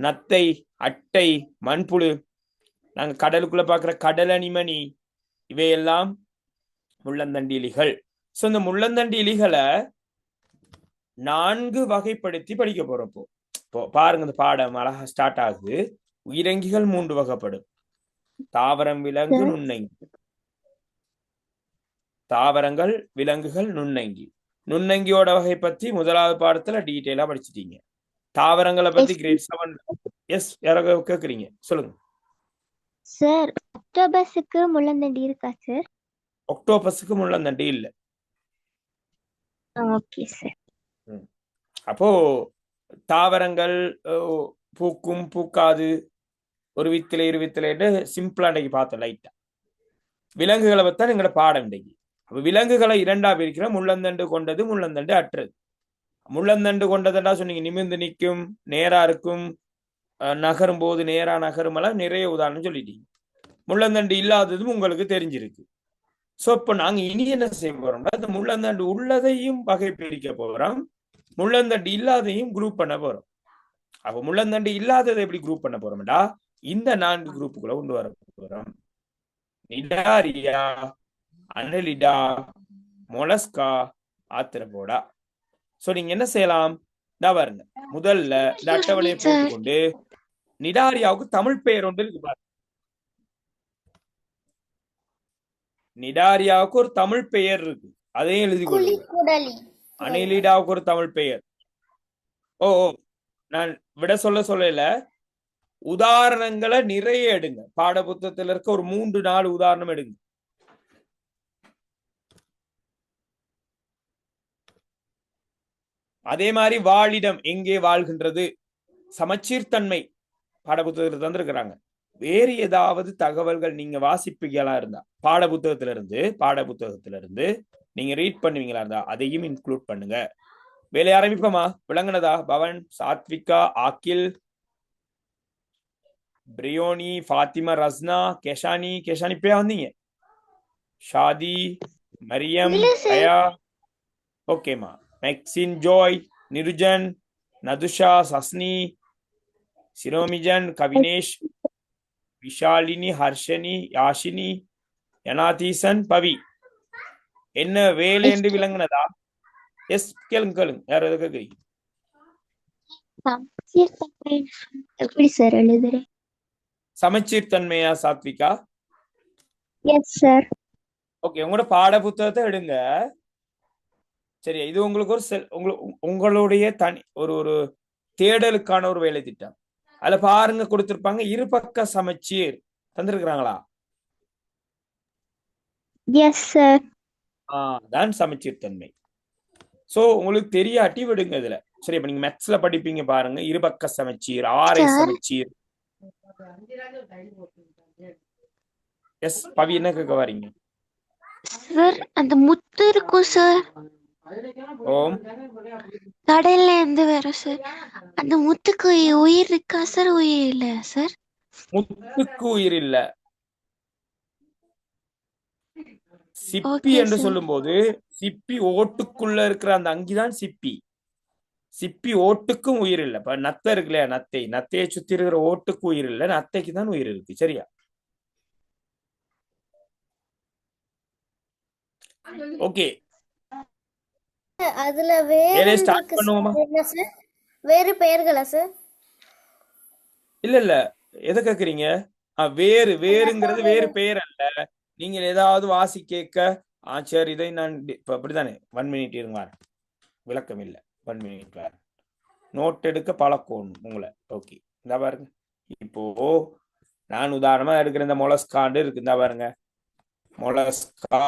நத்தை, அட்டை, மண்புழு, நாங்க கடலுக்குள்ள பாக்குற கடல் அனிமணி, இவையெல்லாம் முள்ளந்தண்டிலிகள். ஸோ இந்த முள்ளந்தண்டு இலிகளை 4 வகைப்படுத்தி படிக்க போறோம். இப்போ பாருங்க, இந்த பாடம் அழகா ஸ்டார்ட் ஆகுது. உயிரங்கிகள் 3 வகைப்படும். தாவரம், விலங்கு, நுண்ணங்கி. தாவரங்கள், விலங்குகள், நுண்ணங்கி. நுண்ணங்கியோட வகை பத்தி முதலாவது பாடத்துல டீட்டெயிலா படிச்சிட்டீங்க. தாவரங்களை பத்தி கிரேட் 7. எஸ், யாராவது கேக்குறீங்க? சொல்லுங்க சார். ஆக்டோபஸுக்கு முள்ளந்தண்டு இருக்கா சார்? ஆக்டோபஸுக்கு முள்ளந்தண்டு இல்ல. Okay sir. அப்போ தாவரங்கள் பூக்கும், பூக்காது, ஒரு வித்தில 2 வித்தில சிம்பிளா இன்னைக்கு பார்த்தோம் லைட்டா. விலங்குகளை பத்தா எங்களோட பாடம் இன்னைக்கு. அப்ப விலங்குகளை 2ஆ பிரிக்கிறோம். முள்ளந்தண்டு கொண்டது, முள்ளந்தண்டு அற்றது. முள்ளந்தண்டு கொண்டதுடா சொன்னீங்க, நிமிர்ந்து நிற்கும், நேரா இருக்கும், நகரும் போது நேரா நகரும் எல்லாம் நிறைய உதாரணம் சொல்லிட்டீங்க. முள்ளந்தண்டு இல்லாததும் உங்களுக்கு தெரிஞ்சிருக்கு. சோ இப்ப நாங்க இனி என்ன செய்ய போறோம்னா, இந்த முள்ளந்தண்டு உள்ளதையும் வகை பிரிக்க போறோம், முள்ளந்தண்டு இல்லாதையும் குரூப் பண்ண போறோம். அப்ப முள்ளந்தண்டு இல்லாததை எப்படி குரூப் பண்ண போறோம்டா, இந்த 4 குரூப்புகளை கொண்டு வர போறோம். நிடாரியா, அனலிடா, மொலஸ்கா, ஆத்திரபோடா. சோ நீங்க என்ன செய்யலாம்? பாருங்க, முதல்ல இந்த Excuse me, அட்டவணையை sir. போட்டுக்கொண்டு நிடாரியாவுக்கு தமிழ் பெயர் ஒன்று இருக்கு பாருங்க. நிடாரியாவுக்கு ஒரு தமிழ் பெயர் இருக்கு, அதையும் எழுதி கொள்ளுங்க. குளிக்குடலி. அனிலிடாவுக்கு ஒரு தமிழ் பெயர். ஓ நான் விட சொல்லல, உதாரணங்களை நிறைய எடுங்க. பாட புத்தகத்துல இருக்க ஒரு 3-4 உதாரணம் எடுங்க. அதே மாதிரி வாழிடம் எங்கே வாழ்கின்றது, சமச்சீர்தன்மை பாடப்புத்தகத்தில் தந்திருக்கிறாங்க. வேறு ஏதாவது தகவல்கள் நீங்க வாசிப்பீங்களா இருந்தா பாடப்புத்தகத்திலிருந்து நீங்க ரீட் பண்ணுவீங்களா இருந்தா அதையும் இன்க்ளூட் பண்ணுங்க. வேலை ஆரம்பிப்போமா? விளங்குனதா? பவன், சாத்விகா, ஆக்கில், பிரியோனி, ஃபாத்திமா, ரஸ்னா, கேஷானி இப்பயா வந்தீங்க? ஷாதி, மரியம், தயா. ஓகேமா. மேக்சின், ஜோய், நிருஜன், நதுஷா, சஸ்னி, சிரோமிஜன், கவினேஷ், விஷாலினி, ஹர்ஷனி, யாஷினி, யனாதீசன், பவி. என்ன வேலை என்று விளங்குனதா? எஸ், கேளுங்க. யார் எதை கேட்குறீங்க? எப்படி சார் எழுதுறேன்? சமச்சீர் தன்மையா சாத்விகா? S sir. ஓகே, உங்களோட பாட புத்தகத்தை எடுங்க. சரி, இது உங்களுக்கு ஒரு உங்களுடைய தனி ஒரு தேடலுக்கான ஒரு வேலை திட்டம். அதுல பாருங்க, கொடுத்திருப்பாங்க இருபக்க சமச்சீர் தந்திருக்கிறாங்களா? Yes sir. தான் சமச்சீர் தன்மை. சோ உங்களுக்கு தெரியாட்டி விடுங்க இதுல. சரி, இப்ப நீங்க மேத்ஸ்ல படிப்பீங்க பாருங்க, இருபக்க சமச்சீர், ஆரை சமச்சீர். எஸ் பவி, என்ன கேட்க வரீங்க? சார் அந்த முத்து இருக்கும் சார், ஓம், கடையில இருந்து வரும் சார். அந்த முத்துக்கு உயிர் இருக்கா சார்? உயிர் இல்ல சார்? முத்துக்கு உயிர் இல்ல. சிப்பி Okay, என்று sir. சொல்லும் போது சிப்பி ஓட்டுக்குள்ள இருக்கிற அந்த அங்கிதான் சிப்பி. சிப்பி ஓட்டுக்கும் உயிர் இல்லை. இப்ப நத்தை இருக்கு இல்லையா, நத்தையை சுத்தி இருக்கிற ஓட்டுக்கு உயிர் இல்லை, நத்தைக்கு தான் உயிர் இருக்கு. சரியா? ஓகே, அதுல வேறு வேலையை ஸ்டார்ட் இருக்கு பண்ணுவோமா? சார். என்ன சார் வேறு பெயர்களா சார்? இல்ல எதை கேக்குறீங்க? வேறுங்கிறது வேறு பெயர் அல்ல. நீங்க ஏதாவது வாசி கேட்க, சரி இதை நான் இப்ப அப்படித்தானே 1 மினிட் இருங்க, விளக்கம் இல்லை, 1 மினிட் வேற நோட் எடுக்க பழக்கணும் உங்களை. ஓகே, இந்த பாருங்க, இப்போ நான் உதாரணமா எடுக்கிற இந்த மொலஸ்காண்டு இருக்கு, இந்த பாருங்க, மொலஸ்கா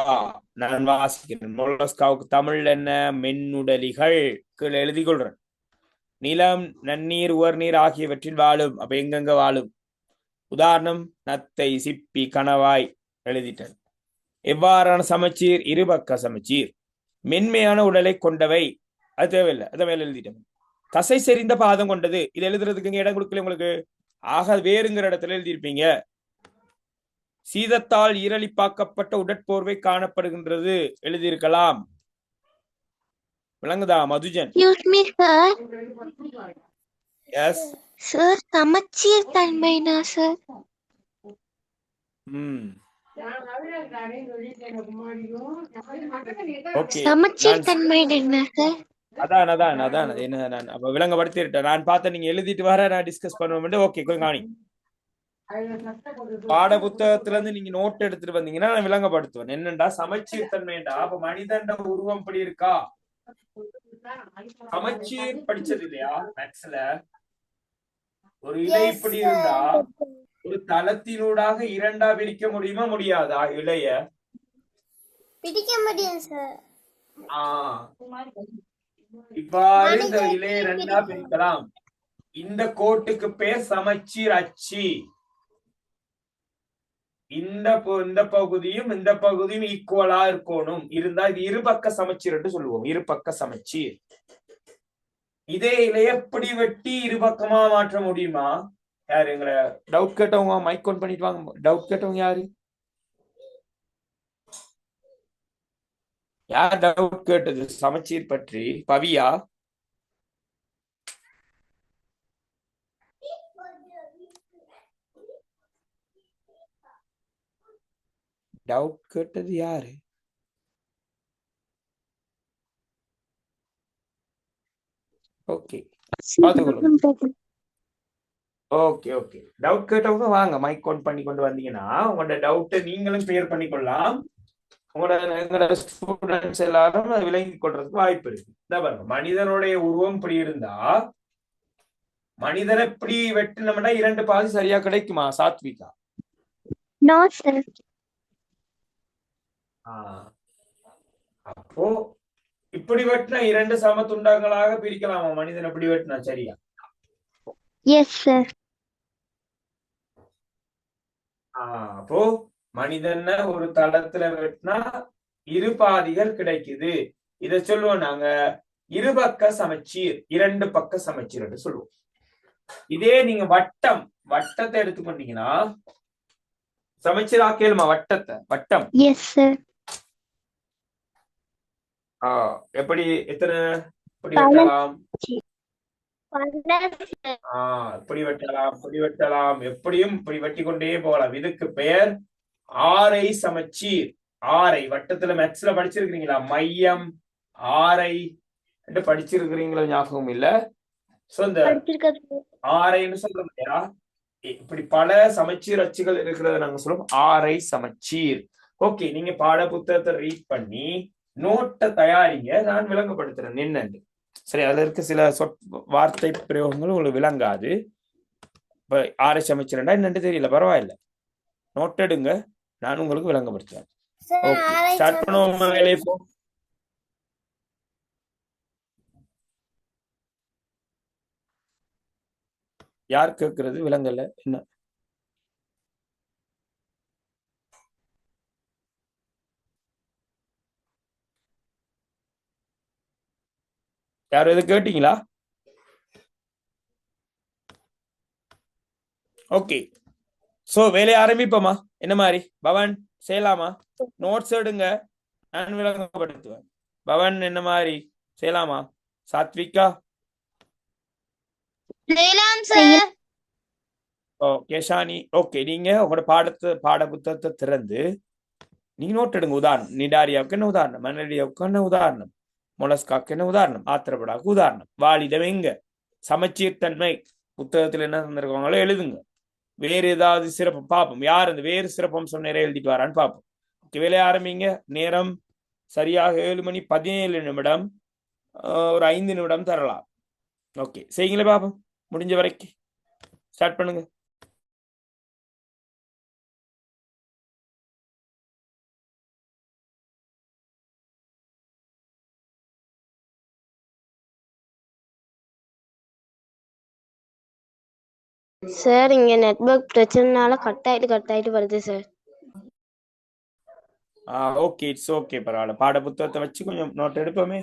நான் வாசிக்கிறேன். மொலஸ்காவுக்கு தமிழ் என்ன? மென்னுடலிகள். கீழே எழுதி கொள்றேன். நிலம், நன்னீர், உவர்நீர் ஆகியவற்றில் வாழும். அப்ப எங்கெங்க வாழும்? உதாரணம், நத்தை, சிப்பி, கணவாய் எழுதிட்டேன். எவ்வாறான சமச்சீர்? இருபக்க சமச்சீர். மென்மையான உடலை கொண்டவை, அது தேவையில்லை, அதை மேல எழுதிட்டேன். தசை செறிந்த பாதம் கொண்டது, இது எழுதுறதுக்கு இடம் கொடுக்கல உங்களுக்கு. ஆக வேறுங்கிற இடத்துல எழுதியிருப்பீங்க. சீதத்தால் ஈரலிப்பாக்கப்பட்ட உடற்போர்வை காணப்படுகின்றது எழுதியிருக்கலாம். விளங்குதா Madhujan? Excuse me, sir. Yes. Sir சமச்சீர் தன்மைனா சார்? ஓகே, சமச்சீர் தன்மை என்ன சார்? அதான் என்ன நான் அப்ப விளங்கப்படுத்திட்டேன். நான் பார்த்தேன் நீங்க எழுதிட்டு வர, நான் டிஸ்கஸ் பண்ணுவோம். ஓகே, கொஞ்சம் காணி. பாட புத்தகத்துல இருந்து நீங்க நோட் எடுத்துட்டு வந்தீங்கன்னா நான் விளங்கப்படுத்துவேன். என்னண்டா சமச்சீர் தன்மைண்டா, அப்ப மனிதன் உருவம் படி இருக்கா? சமச்சீர் படிச்சது இல்லையா மேக்ஸ்ல? ஒரு இலை இப்படி இருந்தா ஒரு தளத்தினூடாக 2ஆ பிரிக்க முடியுமா முடியாதா? இலைய பிடிக்க முடியும் சார். இவ்வாறு இந்த இலையை 2ஆ பிரிக்கலாம். இந்த கோட்டுக்கு பேர் சமச்சீர் அச்சு. இந்த பகுதியும் இந்த பகுதியும் ஈக்குவலா இருக்கணும். இருந்தா இது இருபக்க சமச்சீர் என்று சொல்லுவோம். இருபக்க சமச்சீர். இதே இலைய எப்படி வெட்டி இருபக்கமா மாற்ற முடியுமா? யாரு எங்களை டவுட் கேட்டவங்க மைக் ஆன் பண்ணிட்டு வாங்க. டவுட் கேட்டவங்க யாரு? யார் டவுட் கேட்டது சமச்சீர் பற்றி? பவியா? டவுட் கேட்டது யாரு? ஓகே, பார்த்துக்கொள்ளுங்க. ஓகே ஓகே, டவுட் கேட்டவங்க வாங்க, மைக் ஆன் பண்ணி கொண்டு வந்தீங்கன்னா உங்களோட டவுட்டை நீங்களும் கிளியர் பண்ணிக்கொள்ளலாம். எங்களோட ஸ்டூடெண்ட்ஸ் எல்லாரும் அதை விளங்கி கொள்றதுக்கு வாய்ப்பு இருக்கு. இந்த பாருங்க, மனிதனுடைய உருவம் இப்படி இருந்தா மனிதனை இப்படி வெட்டினோம்னா 2 பாதி சரியா கிடைக்குமா சாத்விகா? No sir. அப்போ இப்படி வெட்டினா 2 சம துண்டங்களாக பிரிக்கலாமா மனிதன் இப்படி வெட்டினா? சரியா? Yes sir. அப்போ மனிதன ஒரு தளத்துல வெட்டினா 2 பாதிகள் கிடைக்குது. இத சொல்லுவோம் நாங்க இருபக்க சமச்சீர், 2 பக்க சமச்சீர் என்று சொல்லுவோம். இதே நீங்க வட்டத்தை எடுத்துக்கொண்டீங்கன்னா சமச்சீர் ஆக்கேலுமா வட்டத்தை? வட்டம் எஸ் சார். எப்படி எத்தனை இப்படி வெட்டலாம்? இப்படி வெட்டலாம், இப்படி வெட்டலாம், எப்படியும் இப்படி வெட்டி கொண்டே போகலாம். இதுக்கு பெயர் ஆரை சமச்சீர். ஆரை வட்டத்துல மேத்ஸ்ல படிச்சிருக்கிறீங்களா? மையம் ஆரை என்று படிச்சிருக்கிறீங்களா? ஞாபகம் இல்ல. சோ இந்த ஆரைன்னு சொல்றோம் இல்லையா, இப்படி பல சமச்சீர் அச்சுகள் இருக்கிறத நாங்க சொல்லுவோம் ஆரை சமச்சீர். ஓகே, நீங்க பாட புத்தகத்தை ரீட் பண்ணி நோட்டை தயாரிங்க, நான் விளங்கப்படுத்துறேன் என்னன்னு. சரி, அதுல இருக்க சில வார்த்தை பிரயோகங்கள் உங்களுக்கு விளங்காது. இப்ப ஆரை சமைச்சா என்னன்னு தெரியல, பரவாயில்ல, நோட் எடுங்க, நான் உங்களுக்கு விளங்கப்படுத்துறேன். ஓகே, ஸ்டார்ட் பண்ணுவோம் வேலையை போ. யார் கேட்கறது? விளங்கல என்ன? யாரும் எது கேட்டீங்களா? ஓகே, சோ வேலையை ஆரம்பிப்போமா? என்ன மாதிரி பவன் செய்யலாமா? நோட்ஸ் எடுங்க, நான் விளங்கப்படுத்துவேன். பவன் என்ன மாதிரி செய்யலாமா? சாத்விகா? கேஷானி? ஓகே, நீங்க உங்களோட பாட புத்தகத்தை திறந்து நீங்க நோட் எடுங்க. உதாரணம், நிடாரியாவுக்கு என்ன உதாரணம், மனடியாவுக்கு என்ன உதாரணம், மொலஸ்காக்கு என்ன உதாரணம், ஆத்திரப்படாக்கு உதாரணம், வாலிடம் எங்க, சமச்சீர்த்தன்மை புத்தகத்தில் என்ன தந்திருக்காங்களோ எழுதுங்க. வேறு ஏதாவது சிறப்பம் பார்ப்போம், யார் அந்த வேறு சிறப்பம்சம் நிறைய எழுதிட்டு வரான்னு பார்ப்போம். ஓகே, வேலையை ஆரம்பிங்க. நேரம் சரியாக 7:17. ஒரு 5 நிமிடம் தரலாம். ஓகே, செய்யுங்களே பாப்போம், முடிஞ்ச வரைக்கும் ஸ்டார்ட் பண்ணுங்க. சார், இங்க நெட்வொர்க் பிரச்சனைனால கட் ஆயிட்டு வருது சார். ஓகே, இட்ஸ் ஓகே, பரவாயில்ல. பாட புத்தகத்தை வச்சு கொஞ்சம் நோட் எடுப்போமே.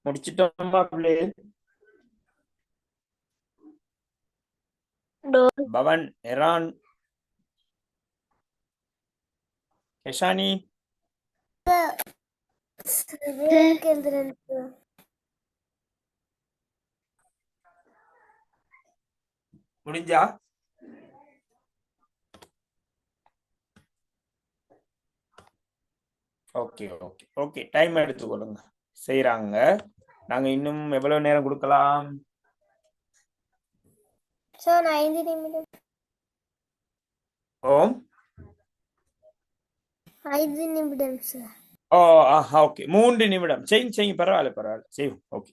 முடிச்சிட்டோமா பிள்ளை? பவன், எரான், யஷானி, விவேக் எழுதுறேன் sir. முடிஞ்சா? ஓகே ஓகே ஓகே, டைம் எடுத்துக்கொள்ளுங்க. செய்யறாங்க. நாங்க இன்னும் எவ்வளவு நேரம் கொடுக்கலாம்? Sir, 5 நிமிடம். ஓம் 5 நிமிடம் sir. ஓ ஓகே, 3 நிமிடம். செய்யுங்க பரவாயில்ல பரவாயில்ல, செய்யும். ஓகே.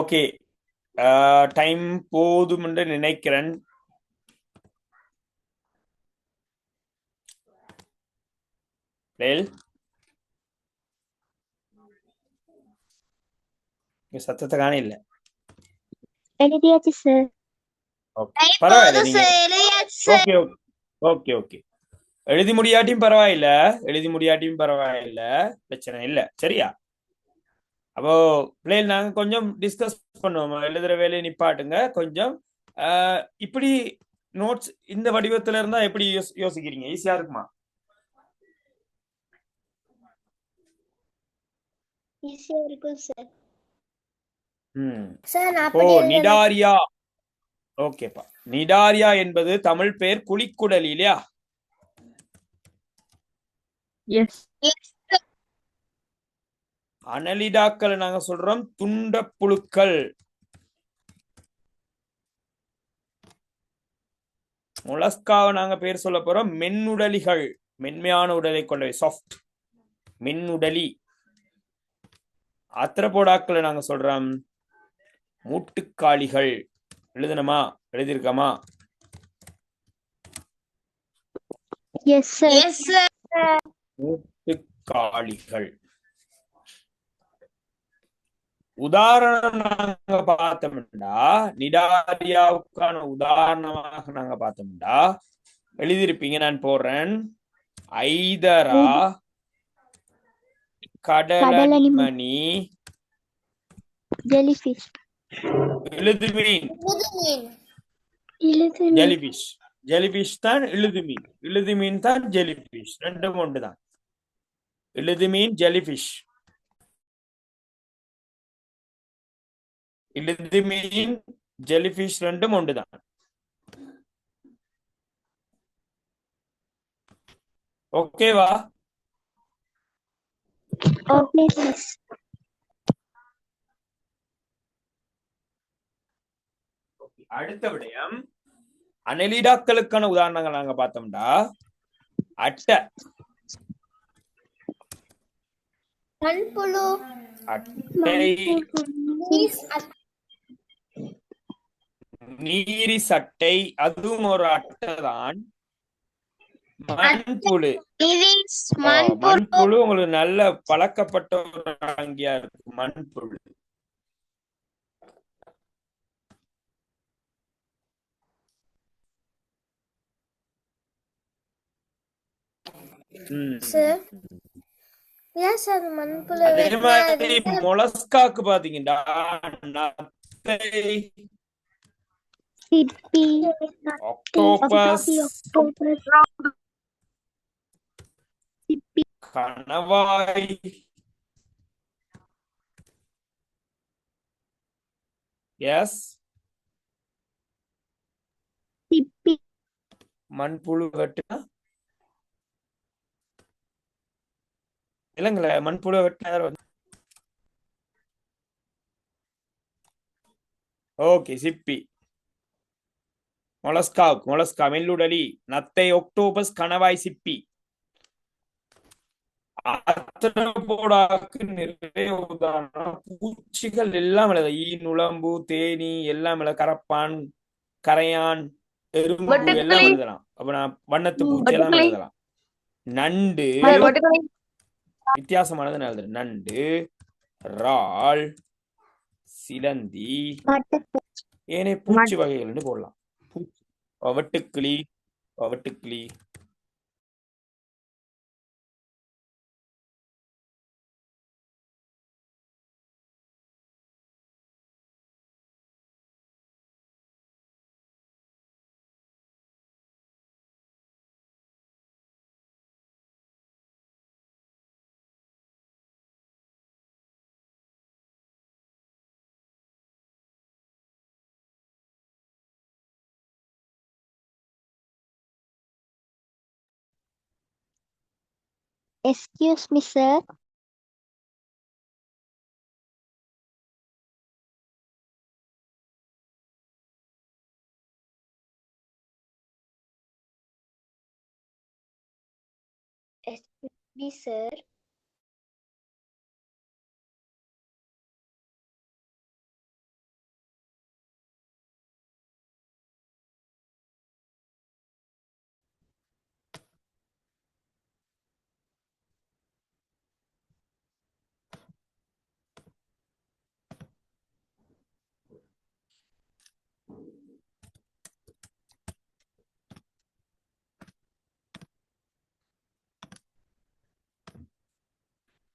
ஓகே, டைம் போதும் என்று நினைக்கிறேன். சத்தத்தை காண இல்ல. எழுதியாச்சு சார். பரவாயில்ல, நீங்க ஓகே ஓகே ஓகே, எழுதி முடியாட்டியும் பரவாயில்ல, பிரச்சனை இல்ல. சரியா? அப்போ பிள்ளைகள் நாங்க கொஞ்சம் டிஸ்கஸ் பண்ணுவோம். எழுதுற வேலையை நிப்பாட்டுங்க கொஞ்சம். இப்படி நோட்ஸ் இந்த வடிவத்துல இருந்தா எப்படி யோசிக்கிறீங்க? ஈஸியா இருக்குமா? ஈஸியா இருக்கும் சார். Sir, நான் ஓ, அப்படி எழுதுறேன். நிடாரியா. ஓகேப்பா, நிடாரியா என்பது தமிழ் பெயர் குழிக்குடலி இல்லையா? Yes. அனலிடாக்கள் நாங்க சொல்றோம் துண்ட புழுக்கள். முலஸ்காவை நாங்க பேர் சொல்ல போறோம் மென்னுடலிகள். மென்மையான உடலை கொண்டவை, சாஃப்ட் மென்னுடலி. ஆத்திரபோடாக்களை நாங்க சொல்றோம் மூட்டுக்காளிகள். எழுதணுமா? எழுதியிருக்கமா? Yes sir. மூட்டுக்காளிகள். உதாரணம் நாங்க பார்த்தோம்டா, நிடாரியாவுக்கான உதாரணமாக நாங்க பார்த்தோம்டா எழுதியிருப்பீங்க. நான் போடுறேன். ஐதரா, கடலமணி, ஜெலிஃபிஷ். எழுதுமீன், புது மீன். ஜெலிஃபிஷ். ஜெலிபிஷ் தான் இழுது மீன். இழுது மீன் தான் ஜெலிபிஷ், ரெண்டும் ஒன்றுதான். இழுது மீன் ஜெலிபிஷ். இழுது மீன் ஜெலிபிஷ் ரெண்டும் ஒன்றுதான். ஓகேவா? Okay miss. அடுத்த விடயம் அனலிடாக்களுக்கான உதாரணங்கள் நாங்க பார்த்தோம்டா, அட்டை, மண்புழு, அட்டை, நீரி சட்டை, அதுவும் ஒரு அட்டை தான். மண்புழு, மண்புழு உங்களுக்கு நல்ல பழக்கப்பட்ட ஒரு அங்கியா இருக்கு. மண்புழு சார். ஏன் சார் மண்புழு அதே மாதிரி வெட்டினா மொலஸ்காக்கு பாத்தீங்கன்னா நத்தை, சிப்பி, ஆக்டோபஸ், சிப்பி, கணவாய், எஸ், சிப்பி, மண்புழு வெட்டினா இல்லைங்களே, மண்புழு வெட்டினா ஓகே. சிப்பி, மொலஸ்கா, மெல்லுடலி, நத்தை, ஒக்டோபஸ், கணவாய், சிப்பி. ஆர்த்ரோபோடாக்கு நிறைய உதாரணம். பூச்சிகள் எல்லாம் எழுத, ஈ, நுளம்பு, தேனி எல்லாம் எழுத, கரப்பான், கரையான், எறும்பு எல்லாம் எழுதலாம். அப்ப நான் வண்ணத்து பூச்சி எல்லாம் எழுதலாம். நண்டு வித்தியாசமானது எழுதுறேன். நண்டு, இறால், சிலந்தி, ஏனே பூச்சி வகைகள் போடலாம். வெட்டுக்கிளி, வெட்டுக்கிளி. Excuse me sir. Excuse me sir.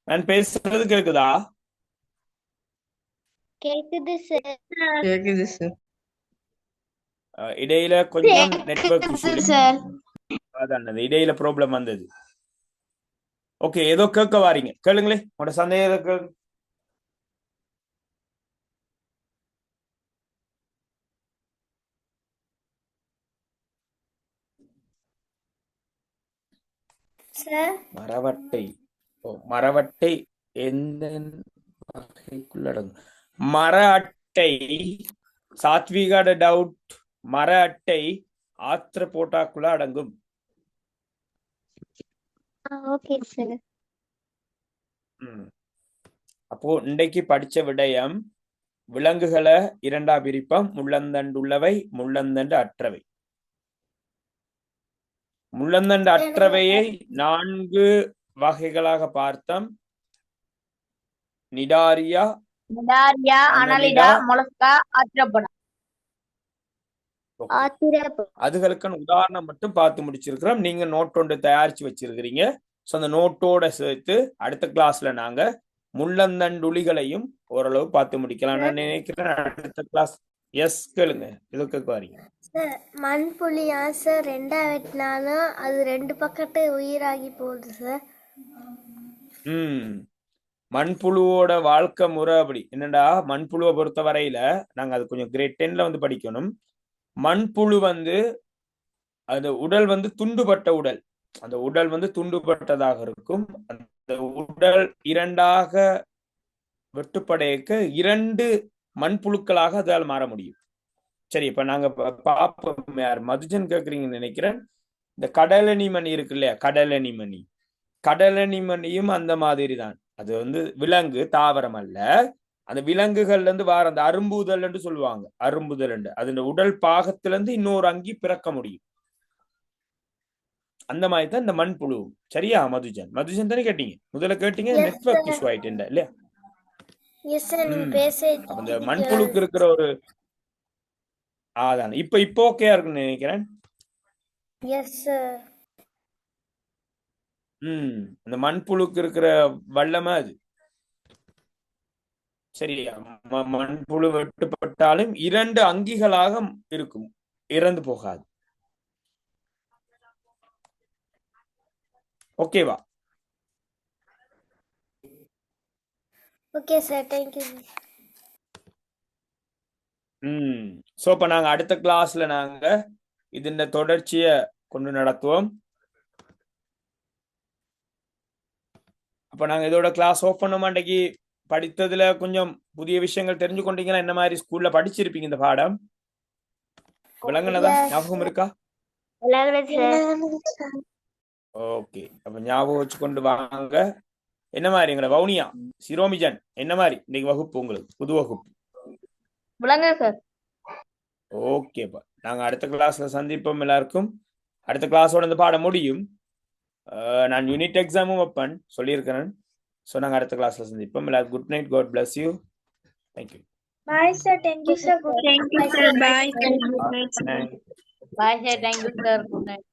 நான் பேசுறது கேக்குதா? கேக்குது சார். கேக்குது சார். இடையில கொஞ்சம் நெட்வொர்க் இஷ்யூ, சார். அதான் இடையில ப்ராப்ளம் வந்தது. ஓகே, ஏதோ கேட்க வாரீங்க, கேளுங்களே உங்களோட சந்தேகத்தை. சார் மரவட்டை, மரவட்டை எந்த வகைக்குள்ளடங்கும்? மர அட்டை, சாத்விகாட டவுட், மர அட்டை ஆர்த்ரோபோடாக்குள்ள அடங்கும். Okay sir. அப்போ இன்றைக்கு படிச்ச விடயம், விலங்குகளை இரண்டா பிரிப்பம். முள்ளந்தண்டு உள்ளவை, முள்ளந்தண்டு அற்றவை. முள்ளந்தண்டு அற்றவையை 4 வகைகளாக பார்த்தோம். நிடாரியா, அனலிடா, மொலஸ்கா, ஆர்த்ரோபோடா. அதுகளுக்கான உதாரணம் மட்டும் பார்த்து முடிச்சிருக்கிறோம். நீங்க நோட் ஒன்று தயாரிச்சு வச்சிருக்கிறீங்க. ஸோ அந்த நோட்டோட சேர்த்து அடுத்த கிளாஸ்ல நாங்க முள்ளந்தண்டுளிகளையும் ஓரளவு பார்த்து முடிக்கலாம் நான் நினைக்கிறேன். அடுத்த கிளாஸ் எஸ் கேளுங்க ஏதோ கேட்க வரீங்க. சார் மண்புழு சார் 2ஆ வெட்டினாலும் அது 2 பக்கத்து உயிராகி போகுது சார். மண்புழுவோட வாழ்க்கை முறை அப்படி என்னடா, மண்புழுவை பொறுத்த வரையில நாங்க அது கொஞ்சம் கிரேட் 10ல வந்து படிக்கணும். மண்புழு வந்து அது உடல் வந்து துண்டுபட்ட உடல், அந்த உடல் வந்து துண்டுபட்டதாக இருக்கும். அந்த உடல் 2ஆக வெட்டுப்படையக்க 2 மண்புழுக்களாக அதால் மாற முடியும். சரி, இப்ப நாங்க பாப்போம். யார் மதுஜன் கேக்குறீங்கன்னு நினைக்கிறேன். இந்த கடலணிமணி இருக்கு இல்லையா, கடலணிமணியும் அந்த மாதிரி தான். அது வந்து விலங்கு, தாவரம் அல்ல. அந்த விலங்குகள்ல இருந்து வார அந்த அரும்புதல் என்று சொல்லுவாங்க. அரும்புதல் என்று அது உடல் பாகத்துல இருந்து இன்னொரு அங்கி பிறக்க முடியும். அந்த மாதிரி தான் இந்த மண்புழு. சரியா மதுஜன்? மதுஜன் தானே கேட்டீங்க, முதல்ல கேட்டீங்க. நெட்வொர்க் இஷ்யூ ஆயிட்டு இல்லையா? அந்த மண்புழுக்கு இருக்கிற ஒரு அதான் இப்ப ஓகேயா இருக்குன்னு நினைக்கிறேன். அந்த மண்புழுக்கு இருக்கிற வல்லமை அது. சரியா? மண்புழு வெட்டுப்பட்டாலும் 2 அங்கிகளாக இருக்கும், இறந்து போகாது. ஓகேவா? Okay sir, thank you. சோ இப்ப நாங்க அடுத்த கிளாஸ்ல நாங்க இதன் தொடர்ச்சிய கொண்டு நடத்துவோம். அப்ப நாங்க இதோட கிளாஸ் ஓப் பண்ண மாட்டேங்கி படித்ததுல கொஞ்சம் புதிய விஷயங்கள் தெரிஞ்சு கொண்டீங்கன்னா என்ன மாதிரி ஸ்கூல்ல படிச்சிருப்பீங்க இந்த பாடம் விளங்குனதா? ஞாபகம் இருக்கா? ஓகே, அப்ப ஞாபகம் வச்சு கொண்டு வாங்க. என்ன மாதிரி எங்களை வவுனியா சிரோமிஜன் என்ன மாதிரி இன்னைக்கு வகுப்பு உங்களுக்கு புது வகுப்பு விளங்க சார்? ஓகேப்பா, நாங்க அடுத்த கிளாஸ்ல சந்திப்போம். எல்லாருக்கும் அடுத்த கிளாஸோட இந்த பாடம் முடியும். நான் யூனிட் எக்ஸாமும் வைப்பேன் சொல்லியிருக்கிறேன். ஸோ நாங்கள் அடுத்த கிளாஸ்ல சந்திப்போம். எல்லாரும் good night, god bless you, thank you. Bye sir, thank you sir. Thank you, sir. Bye. Bye, sir. Thank you, sir. Good night.